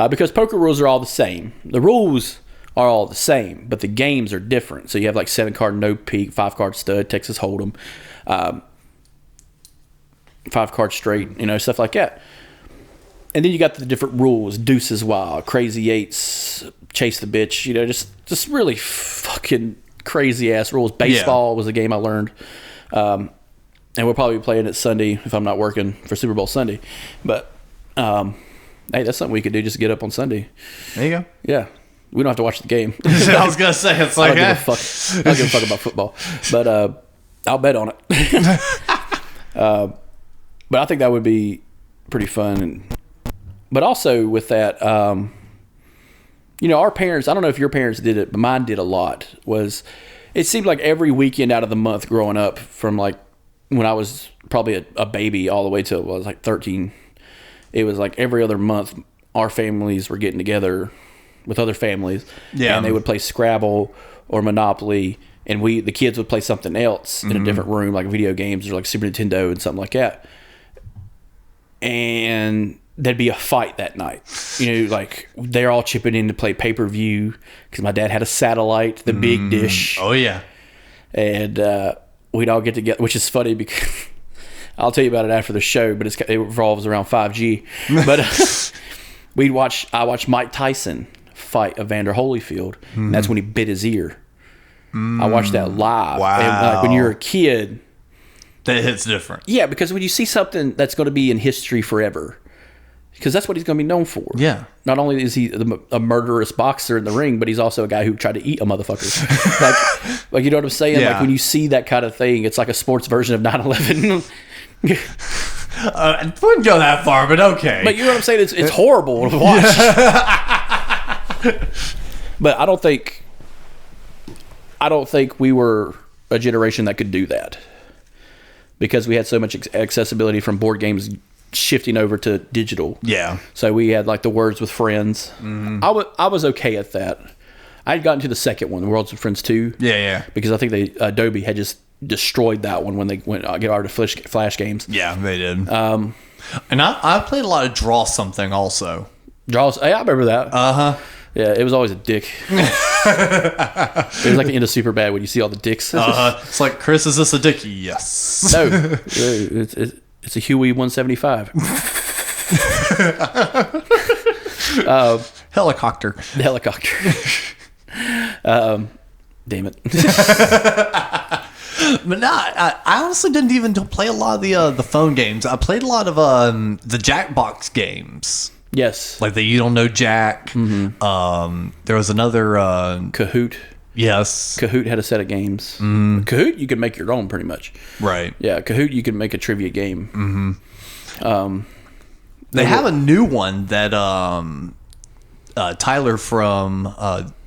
because poker rules are all the same. The rules are all the same, but the games are different. So you have like 7-card no peak, 5-card stud, Texas Hold'em, 5-card straight, stuff like that. And then you got the different rules: deuces wild, crazy eights, chase the bitch. Just really fucking crazy ass rules. Baseball was a game I learned, and we'll probably be playing it Sunday if I'm not working for Super Bowl Sunday. But hey, that's something we could do. Just get up on Sunday. There you go. Yeah, we don't have to watch the game. I was gonna say it's like I don't give a fuck about football, but I'll bet on it. But I think that would be pretty fun. But also with that, our parents, I don't know if your parents did it, but mine did a lot, it seemed like every weekend out of the month growing up, from like when I was probably a baby all the way till I was like 13, it was like every other month our families were getting together with other families, and they would play Scrabble or Monopoly, and the kids would play something else in a different room, like video games or like Super Nintendo and something like that. And there'd be a fight that night. Like they're all chipping in to play pay-per-view because my dad had a satellite, the big dish. Oh, yeah. And we'd all get together, which is funny because I'll tell you about it after the show, but it revolves around 5G. But I watched Mike Tyson fight Evander Holyfield, and that's when he bit his ear. I watched that live. Wow. And like when you're a kid, that hits different. Yeah, because when you see something that's going to be in history forever, because that's what he's going to be known for. Yeah. Not only is he a murderous boxer in the ring, but he's also a guy who tried to eat a motherfucker. like you know what I'm saying? Yeah. Like when you see that kind of thing, it's like a sports version of 9/11. I wouldn't go that far, but okay. But you know what I'm saying? It's horrible to watch. But I don't think we were a generation that could do that, because we had so much accessibility from board games shifting over to digital. Yeah. So we had like the Words with Friends. I was okay at that. I had gotten to the second one, the Words with Friends 2. Yeah. Because I think Adobe had just destroyed that one when they went get out of flash games. Yeah, they did. And I played a lot of Draw Something also. Draws. Hey, I remember that. Uh-huh. Yeah, it was always a dick. It was like the end of Superbad when you see all the dicks. It's like, Chris, is this a dick? Yes. No, it's a Huey 175. Helicopter. Damn it. But no, I honestly didn't even play a lot of the phone games. I played a lot of the Jackbox games. Yes. Like the You Don't Know Jack. There was another... Kahoot. Yes. Kahoot had a set of games. Kahoot, you could make your own pretty much. Right. Yeah, Kahoot, you can make a trivia game. They have a new one that Tyler from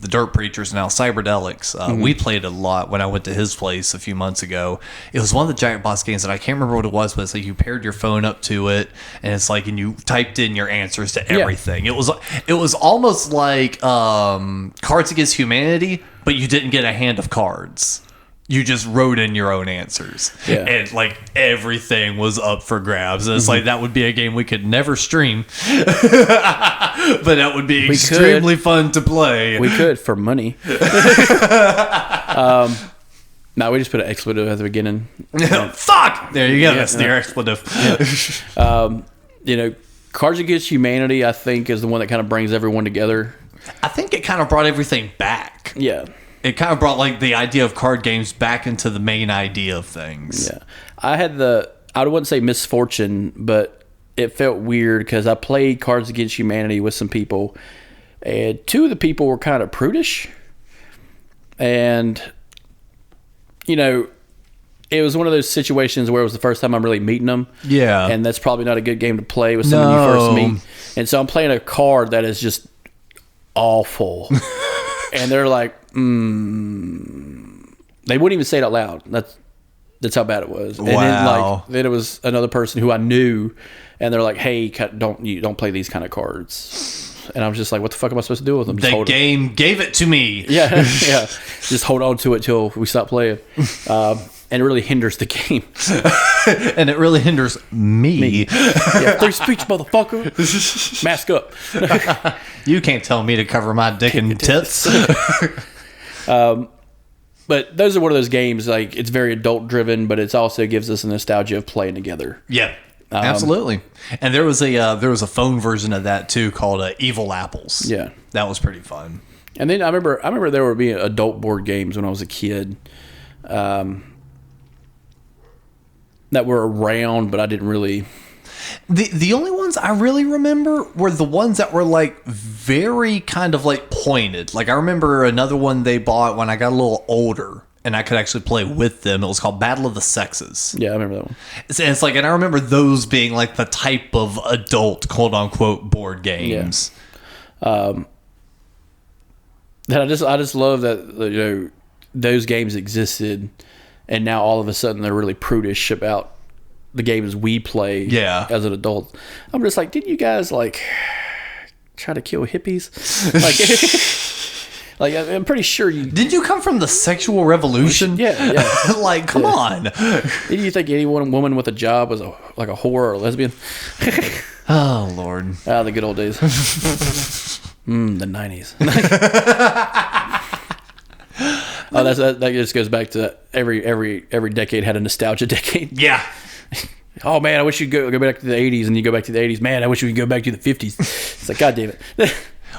the Dirt Preachers, now Cyberdelics, we played a lot when I went to his place a few months ago. It was one of the Jackbox games, and I can't remember what it was, but it's like you paired your phone up to it, and it's like, and you typed in your answers to everything. It was almost like Cards Against Humanity, but you didn't get a hand of cards. You just wrote in your own answers. Yeah. And like everything was up for grabs. And it's like, that would be a game we could never stream. But that would be extremely fun to play. We could for money. No, we just put an expletive at the beginning. Fuck! There you go. That's their expletive. Cards Against Humanity, I think, is the one that kind of brings everyone together. I think it kind of brought everything back. Yeah. It kind of brought like the idea of card games back into the main idea of things. Yeah. I had I wouldn't say misfortune, but it felt weird because I played Cards Against Humanity with some people, and two of the people were kind of prudish. And, it was one of those situations where it was the first time I'm really meeting them. Yeah. And that's probably not a good game to play with someone you first meet. And so I'm playing a card that is just awful. And they're like, they wouldn't even say it out loud. That's how bad it was. And then it was another person who I knew, and they're like, "Hey, don't play these kind of cards." And I was just like, "What the fuck am I supposed to do with them?" The game gave it to me. Yeah. Just hold on to it till we stop playing, and it really hinders the game. And it really hinders me. Yeah, free speech, motherfucker. Mask up. You can't tell me to cover my dick and tits. But those are one of those games, like, it's very adult driven, but it also gives us a nostalgia of playing together. Yeah. Absolutely. And there was a phone version of that too called Evil Apples. Yeah. That was pretty fun. And then I remember there were being adult board games when I was a kid. That were around, but I didn't really. The only ones I really remember were the ones that were like very kind of like pointed. Like I remember another one they bought when I got a little older and I could actually play with them. It was called Battle of the Sexes. Yeah, I remember that one. It's like, and I remember those being like the type of adult quote unquote board games. Yeah. That I just love that those games existed, and now all of a sudden they're really prudish about the games we play as an adult. I'm just like, didn't you guys like try to kill hippies? Like I'm pretty sure you did. You come from the sexual revolution? Yeah. Like, come on. Did you think any woman with a job was like a whore or a lesbian? Oh Lord. The good old days. The 90s. That just goes back to every decade had a nostalgia decade. Yeah. Oh man, I wish you'd go back to the 80s, and you go back to the 80s. Man, I wish we could go back to the 50s. It's like, God damn it.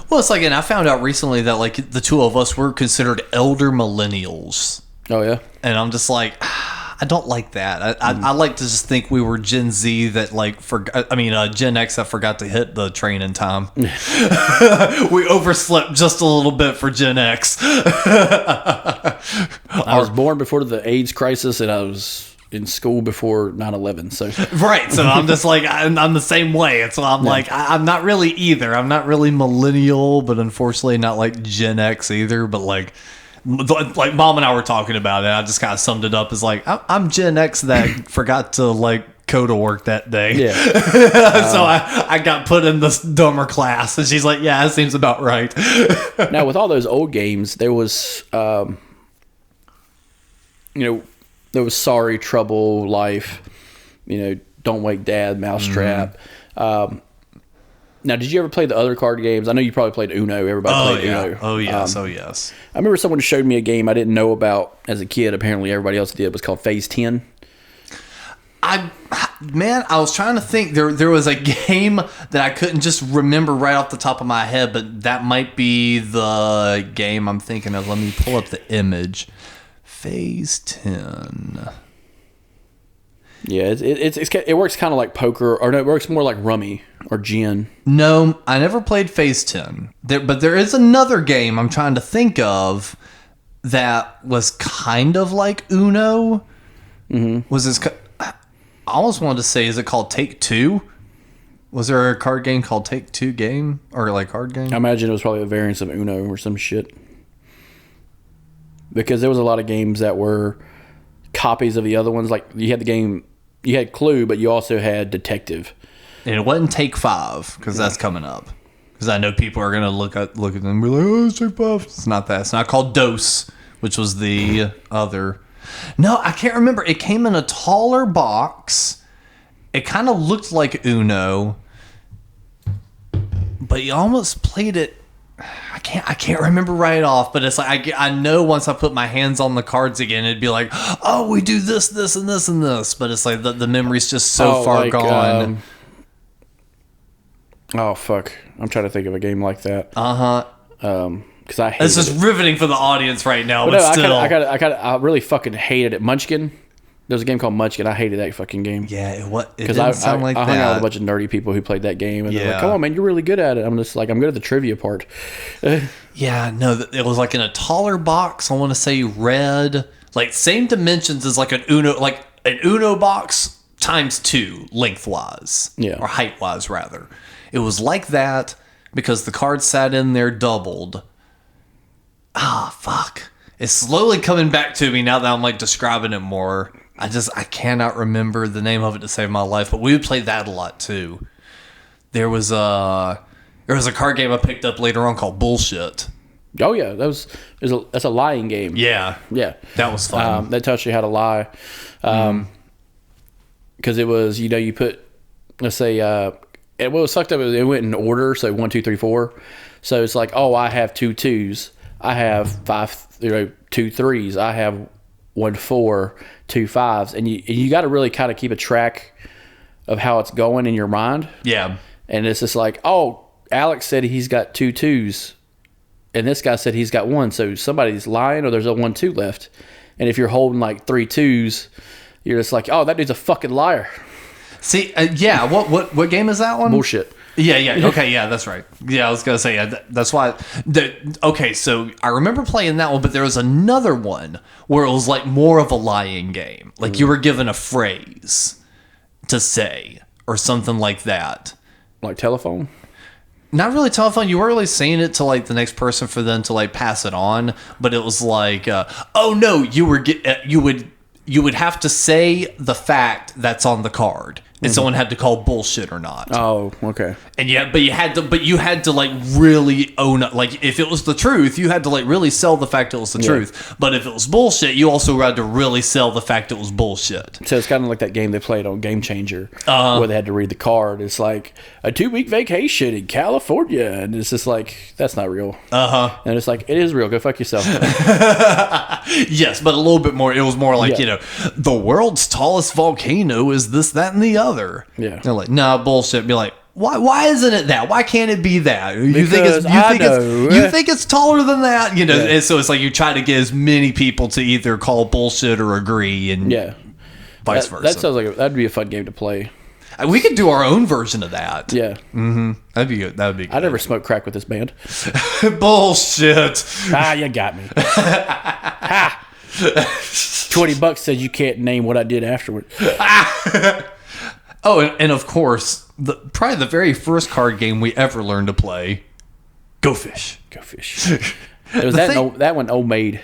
Well, it's like, and I found out recently that like the two of us were considered elder millennials. Oh yeah. And I'm just like, I don't like that. I like to just think we were Gen Z that like Gen X that forgot to hit the train in time. We overslept just a little bit for Gen X. I was born before the AIDS crisis, and I was in school before 9/11. So right. So I'm just like, I'm the same way. And so I'm like, I'm not really either. I'm not really millennial, but unfortunately not like Gen X either. But like Mom and I were talking about it. I just kind of summed it up as like, I'm Gen X that forgot to like go to work that day. Yeah. So I got put in this dumber class, and she's like, yeah, that seems about right. Now with all those old games, there was, there was Sorry, Trouble, Life, Don't Wake Dad, Mousetrap. Now, did you ever play the other card games? I know you probably played Uno. Everybody played Uno. Oh, yes. Yes. I remember someone showed me a game I didn't know about as a kid. Apparently, everybody else did. It was called Phase 10. I was trying to think. There was a game that I couldn't just remember right off the top of my head, but that might be the game I'm thinking of. Let me pull up the image. Phase 10. Yeah, it works kind of like poker, or no, it works more like Rummy or Gin. No, I never played Phase 10. But there is another game I'm trying to think of that was kind of like Uno. Mm-hmm. I almost wanted to say, is it called Take Two? Was there a card game called Take Two game? Or like card game? I imagine it was probably a variance of Uno or some shit. Because there was a lot of games that were copies of the other ones. Like you had the game, you had Clue, but you also had Detective. And it wasn't Take Five, because that's coming up. Because I know people are going to look at them and be like, oh, it's Take Five. It's not that. It's not called Dose, which was the other. No, I can't remember. It came in a taller box. It kind of looked like Uno, but you almost played it. I can't remember right off, but it's like I know once I put my hands on the cards again, it'd be like, oh, we do this, this, and this, and this. But it's like the memory's just so far gone. Oh fuck! I'm trying to think of a game like that. Because I hate this is riveting for the audience right now. But no, still, I really fucking hated it. Munchkin. There's a game called Munchkin. I hated that fucking game. Yeah, it because didn't sound like I that. hung out with a bunch of nerdy people who played that game, and they're like, "Come on, man, you're really good at it." I'm just like, I'm good at the trivia part. Yeah, no, it was like in a taller box. I want to say red, like same dimensions as like an Uno box times 2 lengthwise, or height wise rather. It was like that because the cards sat in there doubled. Fuck! It's slowly coming back to me now that I'm like describing it more. I cannot remember the name of it to save my life, but we would play that a lot too. There was a card game I picked up later on called Bullshit. Oh yeah, that's a lying game. Yeah, that was fun. That tells you how to lie. because it was, you put, let's say, it was sucked up. It went in order, so 1, 2, 3, 4. So it's like, oh, I have 2 2s, I have 5, 2 3s, I have 1 4, 2 5s, and you got to really kind of keep a track of how it's going in your mind. Yeah. And it's just like, oh, Alex said he's got 2 2s, and this guy said he's got 1. So somebody's lying, or there's a 1 2 left. And if you're holding like 3 2s, you're just like, oh, that dude's a fucking liar. See, yeah. What game is that one? Bullshit. Yeah. Okay, yeah, that's right. Yeah, I was gonna say that's why. Okay, so I remember playing that one, but there was another one where it was like more of a lying game. Like you were given a phrase to say or something like that. Like telephone? Not really telephone. You weren't really saying it to like the next person for them to like pass it on, but it was like, oh no, you would have to say the fact that's on the card, and someone had to call bullshit or not. Oh, okay. And yeah, but you had to like really own it. Like if it was the truth, you had to like really sell the fact it was the truth. But if it was bullshit, you also had to really sell the fact it was bullshit. So it's kind of like that game they played on Game Changer, where they had to read the card. It's like a 2-week vacation in California, and it's just like, that's not real. And it's like, it is real. Go fuck yourself. Yes, but a little bit more. It was more like, the world's tallest volcano is this, that, and the other. Yeah. They're like, nah, bullshit. Be like, why isn't it that? Why can't it be that? You think it's taller than that? And so it's like you try to get as many people to either call bullshit or agree, and vice versa. That sounds like that'd be a fun game to play. We could do our own version of that. Yeah. Mm-hmm. That'd be good. That would be good. I never smoked crack with this band. Bullshit. You got me. Ha! $20 says you can't name what I did afterward. Oh, and of course, probably the very first card game we ever learned to play, Go Fish. Go Fish. It was that one, Old Maid.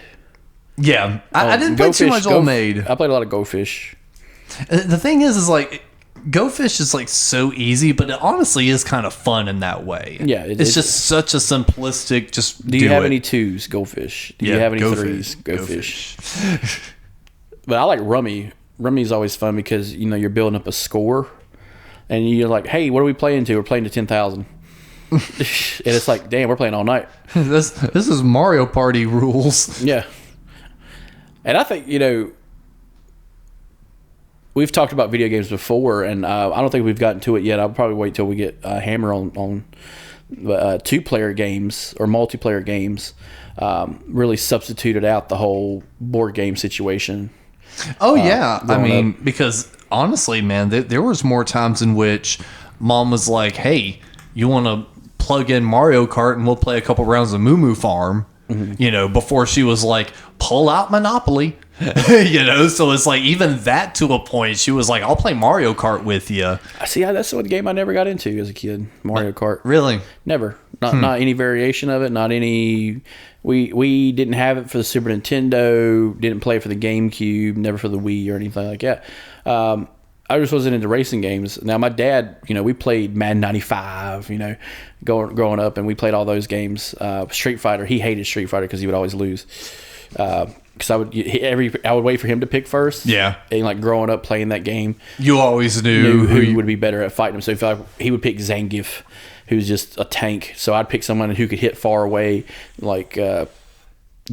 Yeah. I didn't play too much Old Maid. I played a lot of Go Fish. The thing is like, Go Fish is like so easy, but it honestly is kind of fun in that way. Yeah. It's just such a simplistic, just do you have any 2s? Go Fish. Do you have any 3s? Go Fish. But I like Rummy. Rummy's always fun because, you're building up a score, and you're like, hey, what are we playing to? We're playing to 10,000. And it's like, damn, we're playing all night. This is Mario Party rules. Yeah. And I think, we've talked about video games before, and I don't think we've gotten to it yet. I'll probably wait till we get Hammer on 2-player games or multiplayer games. Really substituted out the whole board game situation. Oh yeah, I mean, because honestly, man, there was more times in which Mom was like, "Hey, you want to plug in Mario Kart and we'll play a couple rounds of Moo Moo Farm," before she was like, "Pull out Monopoly," So it's like even that to a point, she was like, "I'll play Mario Kart with you." I see. That's one game I never got into as a kid. Mario Kart. Really? Never. Not any variation of it. Not any. We didn't have it for the Super Nintendo. Didn't play it for the GameCube. Never for the Wii or anything like that. I just wasn't into racing games. Now my dad, we played Madden 95. Growing up, and we played all those games. Street Fighter. He hated Street Fighter because he would always lose. Because I would wait for him to pick first. Yeah. And like growing up playing that game, you always knew who would be better at fighting him. So he would pick Zangief, who's just a tank. So I'd pick someone who could hit far away, like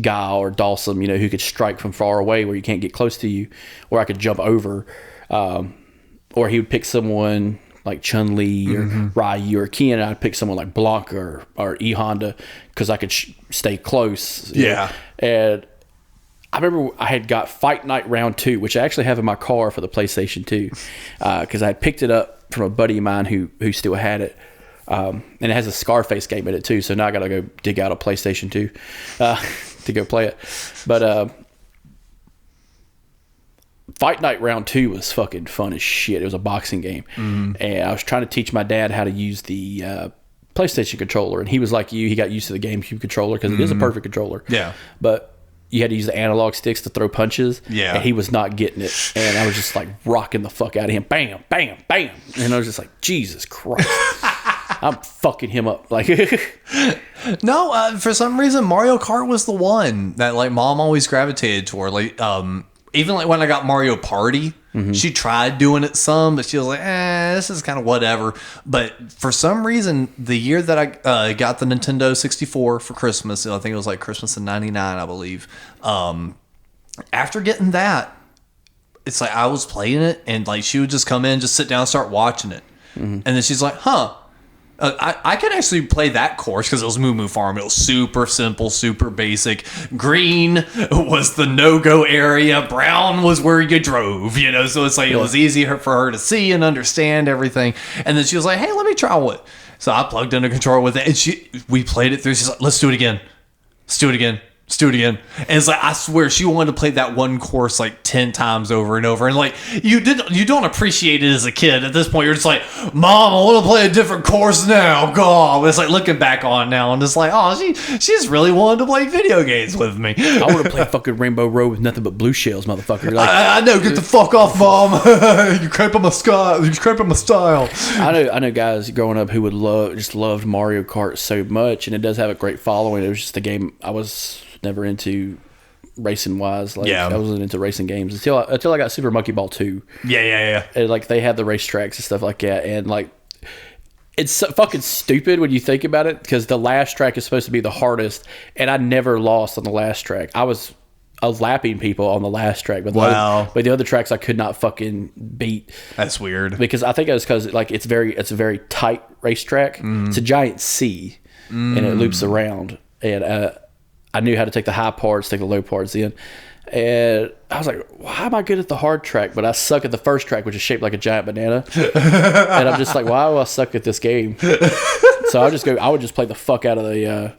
Guile or Dawson, who could strike from far away where you can't get close to you, or I could jump over. Or he would pick someone like Chun-Li or Ryu or Ken, and I'd pick someone like Blanca or E Honda because I could stay close. Yeah. And I remember I had got Fight Night Round 2, which I actually have in my car for the PlayStation 2, because I had picked it up from a buddy of mine who still had it. And it has a Scarface game in it too, so now I gotta go dig out a PlayStation 2 to go play it. But Fight Night Round 2 was fucking fun as shit. It was a boxing game. And I was trying to teach my dad how to use the PlayStation controller, and he was like you. He got used to the GameCube controller because it is a perfect controller. Yeah. But you had to use the analog sticks to throw punches. Yeah. And he was not getting it. And I was just like rocking the fuck out of him. Bam, bam, bam. And I was just like, Jesus Christ. I'm fucking him up. Like, no, for some reason, Mario Kart was the one that like Mom always gravitated toward. Like, even like when I got Mario Party, She tried doing it some, but she was like, this is kind of whatever. But for some reason, the year that I got the Nintendo 64 for Christmas, I think it was like Christmas in '99, I believe. After getting that, it's like I was playing it, and like she would just come in, just sit down, and start watching it, and then she's like, I could actually play that course because it was Moo Moo Farm. It was super simple, super basic. Green was the no-go area. Brown was where you drove, so it's like it was easy for her to see and understand everything. And then she was like, hey, let me try what. So I plugged in a controller with it, and we played it through. She's like, let's do it again. Let's do it again. Let's do it again. And it's like, I swear, she wanted to play that one course like 10 times over and over. And like, you don't appreciate it as a kid. At this point, you're just like, Mom, I want to play a different course now. God. It's like looking back on now and just like, oh, she's really wanted to play video games with me. I want to play fucking Rainbow Road with nothing but blue shells, motherfucker. Like, I know. Get the fuck off, Mom. You're cramping my style. You're cramping my style. I know guys growing up who would loved Mario Kart so much, and it does have a great following. It was just a game I was never into racing wise. Like, I wasn't into racing games until I got Super Monkey Ball 2. Yeah. And like they had the racetracks and stuff like that, and like it's so fucking stupid when you think about it, because the last track is supposed to be the hardest, and I never lost on the last track. I was lapping people on the last track, but but the other tracks I could not fucking beat. That's weird, because I think it was because like it's a very tight racetrack. It's a giant C, and it loops around, and I knew how to take the high parts, take the low parts in. And I was like, why am I good at the hard track, but I suck at the first track, which is shaped like a giant banana? And I'm just like, why do I suck at this game? So I would just play the fuck out of the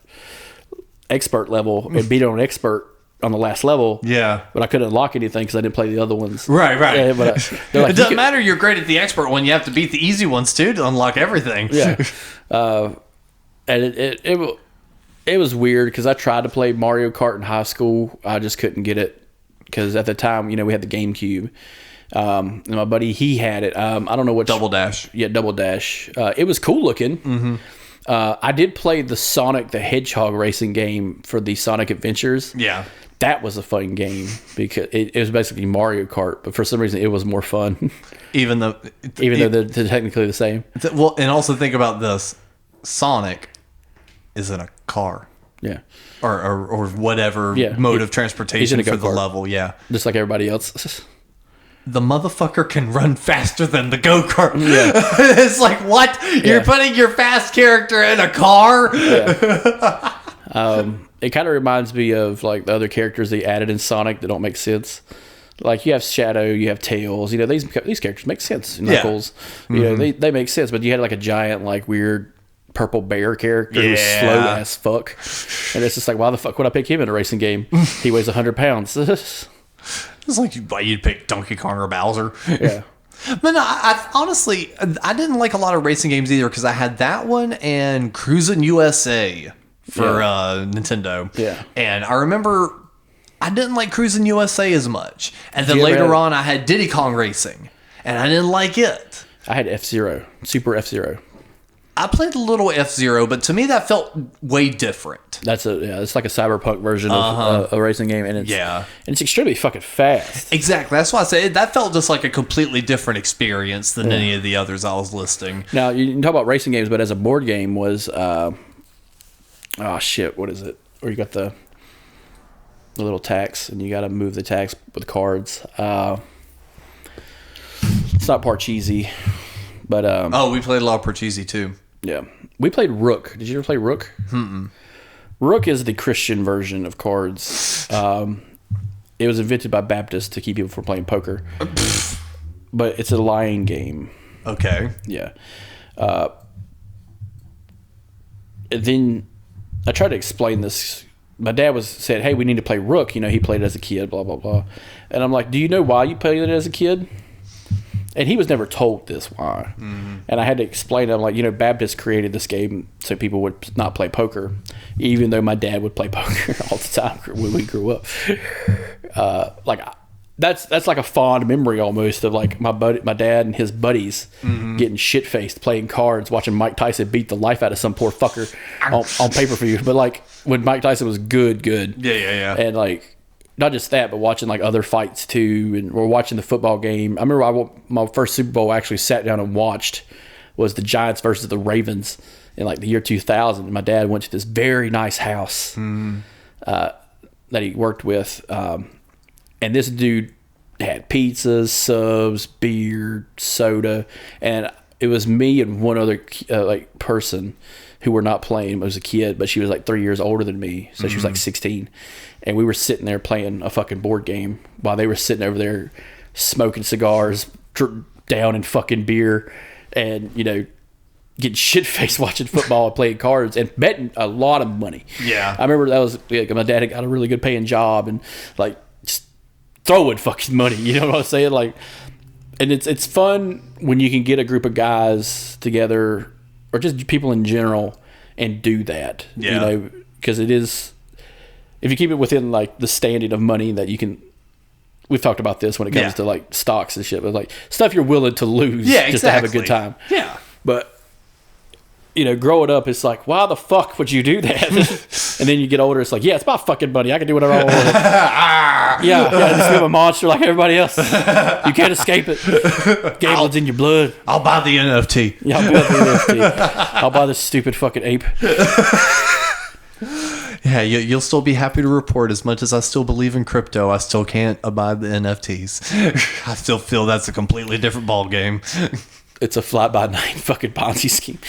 expert level and beat it on expert on the last level. Yeah. But I couldn't unlock anything because I didn't play the other ones. Right. Yeah, but like, it doesn't matter. You're great at the expert one. You have to beat the easy ones too to unlock everything. Yeah. And it was weird because I tried to play Mario Kart in high school. I just couldn't get it because at the time, we had the GameCube. And my buddy, he had it. I don't know what. Double Dash. Yeah, Double Dash. It was cool looking. I did play the Sonic the Hedgehog racing game for the Sonic Adventures. Yeah. That was a fun game because it was basically Mario Kart, but for some reason it was more fun. Even though they're technically the same. Well, and also think about this. Sonic is in a car. Yeah. Or whatever mode of transportation for the level. Yeah. Just like everybody else. The motherfucker can run faster than the go-kart. Yeah. It's like, what? You're putting your fast character in a car? Yeah. It kind of reminds me of like the other characters they added in Sonic that don't make sense. Like you have Shadow, you have Tails. These characters make sense. Knuckles, they make sense. But you had like a giant, like weird purple bear character who's slow as fuck, and it's just like, why the fuck would I pick him in a racing game? He weighs 100 pounds. It's like you'd pick Donkey Kong or Bowser. Yeah. But no, I honestly, I didn't like a lot of racing games either because I had that one and Cruisin' USA for Nintendo. Yeah. And I remember I didn't like Cruisin' USA as much. And then later on I had Diddy Kong Racing and I didn't like it. I had F-Zero, Super F-Zero. I played a little F-Zero, but to me that felt way different. It's like a cyberpunk version of a racing game, and it's extremely fucking fast. Exactly, that's why I say that felt just like a completely different experience than any of the others I was listing. Now you can talk about racing games, but as a board game was, what is it? Where you got the little tacks, and you got to move the tacks with cards. It's not Parcheesi, but we played a lot of Parcheesi too. Yeah. We played Rook. Did you ever play Rook? Rook is the Christian version of cards. It was invented by Baptists to keep people from playing poker. But it's a lying game. Okay. Yeah. And then I tried to explain this. My dad said, hey, we need to play Rook. He played it as a kid, blah, blah, blah. And I'm like, do you know why you played it as a kid? And he was never told this why. And I had to explain to him, like, Baptists created this game so people would not play poker, even though my dad would play poker all the time when we grew up. That's like a fond memory almost of like my dad and his buddies getting shit-faced playing cards, watching Mike Tyson beat the life out of some poor fucker on pay-per-view. But like when Mike Tyson was good. Yeah. And like not just that, but watching like other fights too, and we're watching the football game. I remember my first Super Bowl I actually sat down and watched was the Giants versus the Ravens in like the year 2000. My dad went to this very nice house that he worked with, and this dude had pizzas, subs, beer, soda, and it was me and one other like person who were not playing. It was a kid, but she was like 3 years older than me, so she was like 16. And we were sitting there playing a fucking board game while they were sitting over there smoking cigars, down in fucking beer, and, you know, getting shit-faced watching football and playing cards and betting a lot of money. Yeah. I remember that was, like, my dad had got a really good paying job and, like, just throwing fucking money. You know what I'm saying? Like, and it's fun when you can get a group of guys together or just people in general and do that. Yeah. You know, because it is... If you keep it within like the standing of money that you can, we've talked about this when it comes to like stocks and shit, but like stuff you're willing to lose just to have a good time. Yeah. But, you know, growing up, it's like, why the fuck would you do that? And then you get older, it's like, yeah, it's my fucking money. I can do whatever I want with it. Yeah, just become a monster like everybody else. You can't escape it. Gambling's in your blood. I'll buy the NFT. Yeah, I'll buy the NFT. I'll buy this stupid fucking ape. Yeah, you'll still be happy to report as much as I still believe in crypto, I still can't abide the NFTs. I still feel that's a completely different ball game. It's a fly-by-night fucking Ponzi scheme.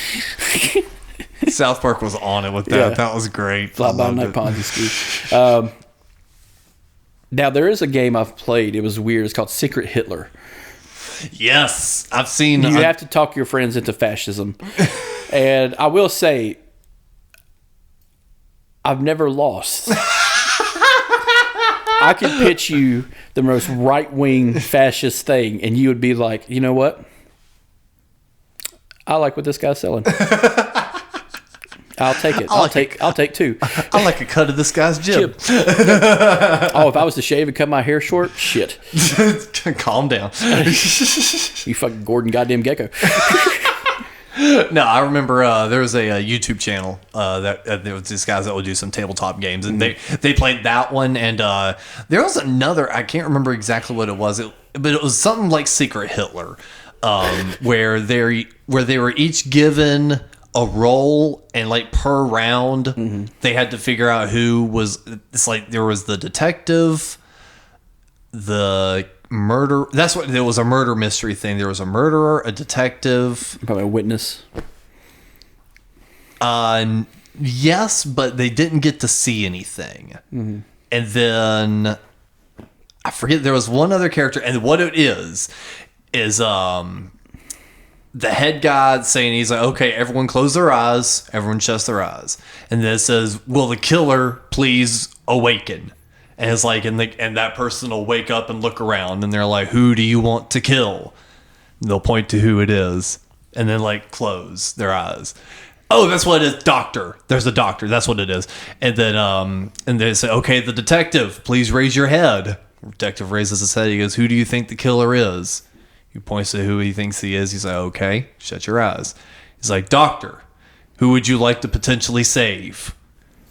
South Park was on it with that. Yeah. That was great. Fly-by-night Ponzi scheme. Now, there is a game I've played. It was weird. It's called Secret Hitler. Yes, I've seen... You have to talk your friends into fascism. And I will say... I've never lost. I could pitch you the most right-wing fascist thing, and you would be like, you know what? I like what this guy's selling. I'll take it. I'll take two. I like a cut of this guy's jib. Oh, if I was to shave and cut my hair short, shit. Calm down. You fucking Gordon goddamn Gecko. No, I remember there was a YouTube channel that there was these guys that would do some tabletop games, and they played that one, and there was another, I can't remember exactly what it was, but it was something like Secret Hitler, where they were each given a role, and like per round they had to figure out who was. It's like there was the detective, the murder. That's what there was, a murder mystery thing. There was a murderer, a detective, probably a witness. Yes, but they didn't get to see anything. And then I forget, there was one other character, and what it is the head guy saying, he's like, okay, everyone close their eyes, everyone shuts their eyes, and then it says, will the killer please awaken? And it's like, and that person will wake up and look around, and they're like, who do you want to kill? And they'll point to who it is, and then like close their eyes. Oh, that's what it is. Doctor. There's a doctor. That's what it is. And then and they say, okay, the detective, please raise your head. The detective raises his head. He goes, who do you think the killer is? He points to who he thinks he is. He's like, okay, shut your eyes. He's like, doctor, who would you like to potentially save?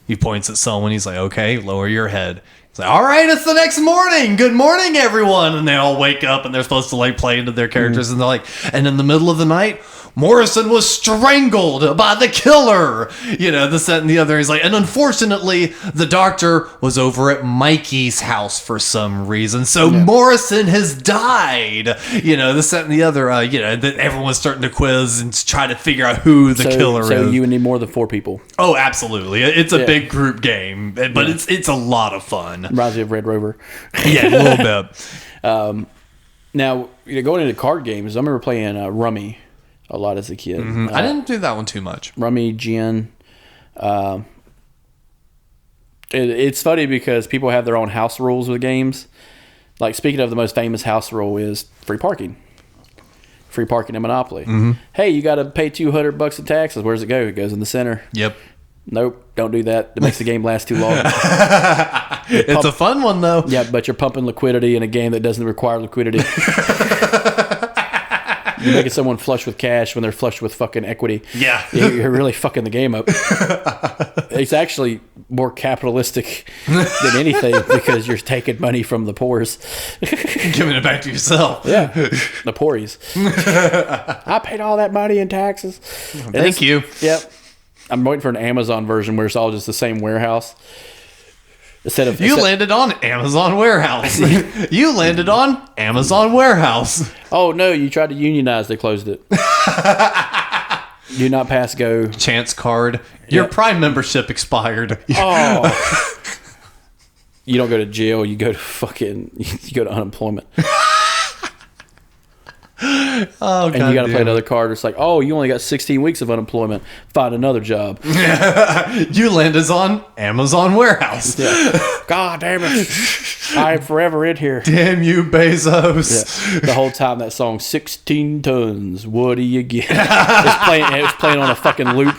He points at someone. He's like, okay, lower your head. He's like, all right, it's the next morning. Good morning, everyone. And they all wake up, and they're supposed to like play into their characters. And they're like, and in the middle of the night, Morrison was strangled by the killer. You know, this, that, and the other. He's like, and unfortunately, the doctor was over at Mikey's house for some reason. So Morrison has died. You know, this, that, and the other. You know, everyone's starting to quiz and try to figure out who the killer is. So you would need more than 4 people. Oh, absolutely. It's a big group game, but it's a lot of fun. Reminds me of Red Rover. Yeah, a little bit. Now, going into card games, I remember playing Rummy a lot as a kid. I didn't do that one too much. Rummy, Gin. It's funny because people have their own house rules with games. Like, speaking of, the most famous house rule is free parking. Free parking in Monopoly. Hey, you got to pay $200 in taxes. Where's it go? It goes in the center. Yep. Nope, don't do that. It makes the game last too long. It's a fun one, though. Yeah, but you're pumping liquidity in a game that doesn't require liquidity. You're making someone flush with cash when they're flush with fucking equity. Yeah. You're really fucking the game up. It's actually more capitalistic than anything because you're taking money from the poors. Giving it back to yourself. Yeah. The poories. I paid all that money in taxes. Thank you. Yep. I'm waiting for an Amazon version where it's all just the same warehouse. You landed on Amazon warehouse. You landed on Amazon warehouse. Oh no, you tried to unionize, they closed it. Do not pass go. Chance card. Your Prime membership expired. Oh. You don't go to jail, you go to unemployment. Oh, and you got to play another card. It's like, oh, you only got 16 weeks of unemployment. Find another job. You landed on Amazon warehouse. Yeah. God damn it. I'm forever in here. Damn you, Bezos. Yeah. The whole time that song, 16 tons, what do you get? It's playing on a fucking loop.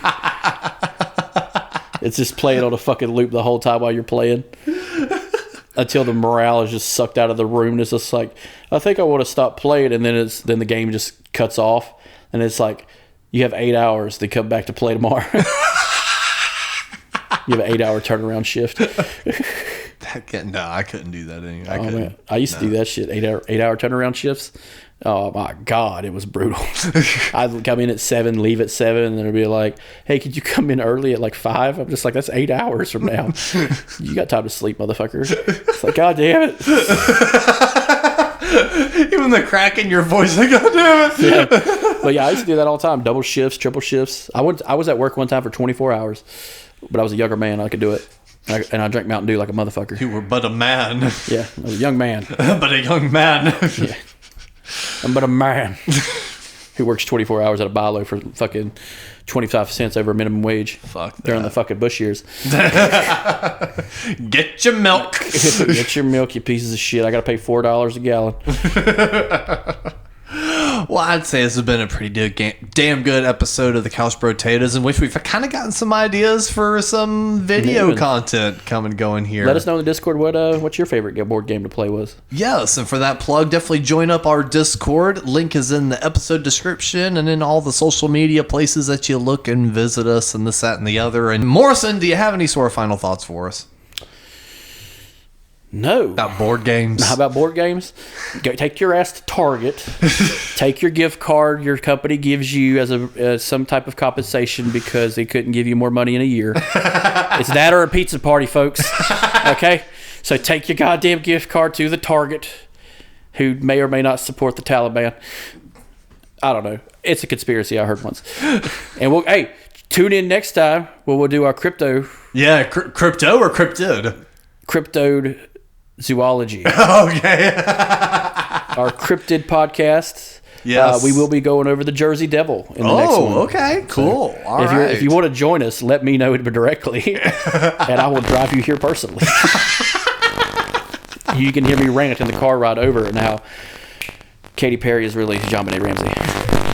It's just playing on a fucking loop the whole time while you're playing. Until the morale is just sucked out of the room. And it's just like, I think I want to stop playing. And then the game just cuts off. And it's like, you have 8 hours to come back to play tomorrow. You have an 8-hour turnaround shift. No, I couldn't do that anymore. Man. I used to do that shit. 8-hour turnaround shifts. Oh my God, it was brutal. I'd come in at 7, leave at 7, and they'd be like, hey, could you come in early at like 5? I'm just like, that's 8 hours from now. You got time to sleep, motherfucker. It's like, God damn it. Even the crack in your voice, like, God damn it. Yeah. But yeah, I used to do that all the time. Double shifts, triple shifts. I was at work one time for 24 hours, but I was a younger man. I could do it. And I drank Mountain Dew like a motherfucker. You were but a man. Yeah, I was a young man. But a young man. Yeah. I'm but a man who works 24 hours at a Bilo for fucking 25 cents over minimum wage. Fuck that. During the fucking Bush years. Get your milk. Get your milk, you pieces of shit. I got to pay $4 a gallon. Well, I'd say this has been a pretty damn good episode of the Couch Potatoes, in which we've kind of gotten some ideas for some video content going here. Let us know in the Discord what's your favorite board game to play was. Yes, and for that plug, definitely join up our Discord. Link is in the episode description and in all the social media places that you look and visit us and this, that, and the other. And Morrison, do you have any sort of final thoughts for us? No. About board games? How about board games? Go, take your ass to Target. Take your gift card your company gives you as some type of compensation because they couldn't give you more money in a year. It's that or a pizza party, folks. Okay? So take your goddamn gift card to the Target, who may or may not support the Taliban. I don't know. It's a conspiracy I heard once. And tune in next time where we'll do our crypto. Yeah, crypto or cryptid? Cryptozoology. Okay. Our cryptid podcast. Yes. We will be going over the Jersey Devil in the next one. Oh, okay. Cool. So all right. If you want to join us, let me know directly, and I will drive you here personally. You can hear me rant in the car ride over and how Katy Perry is really JonBenet Ramsey.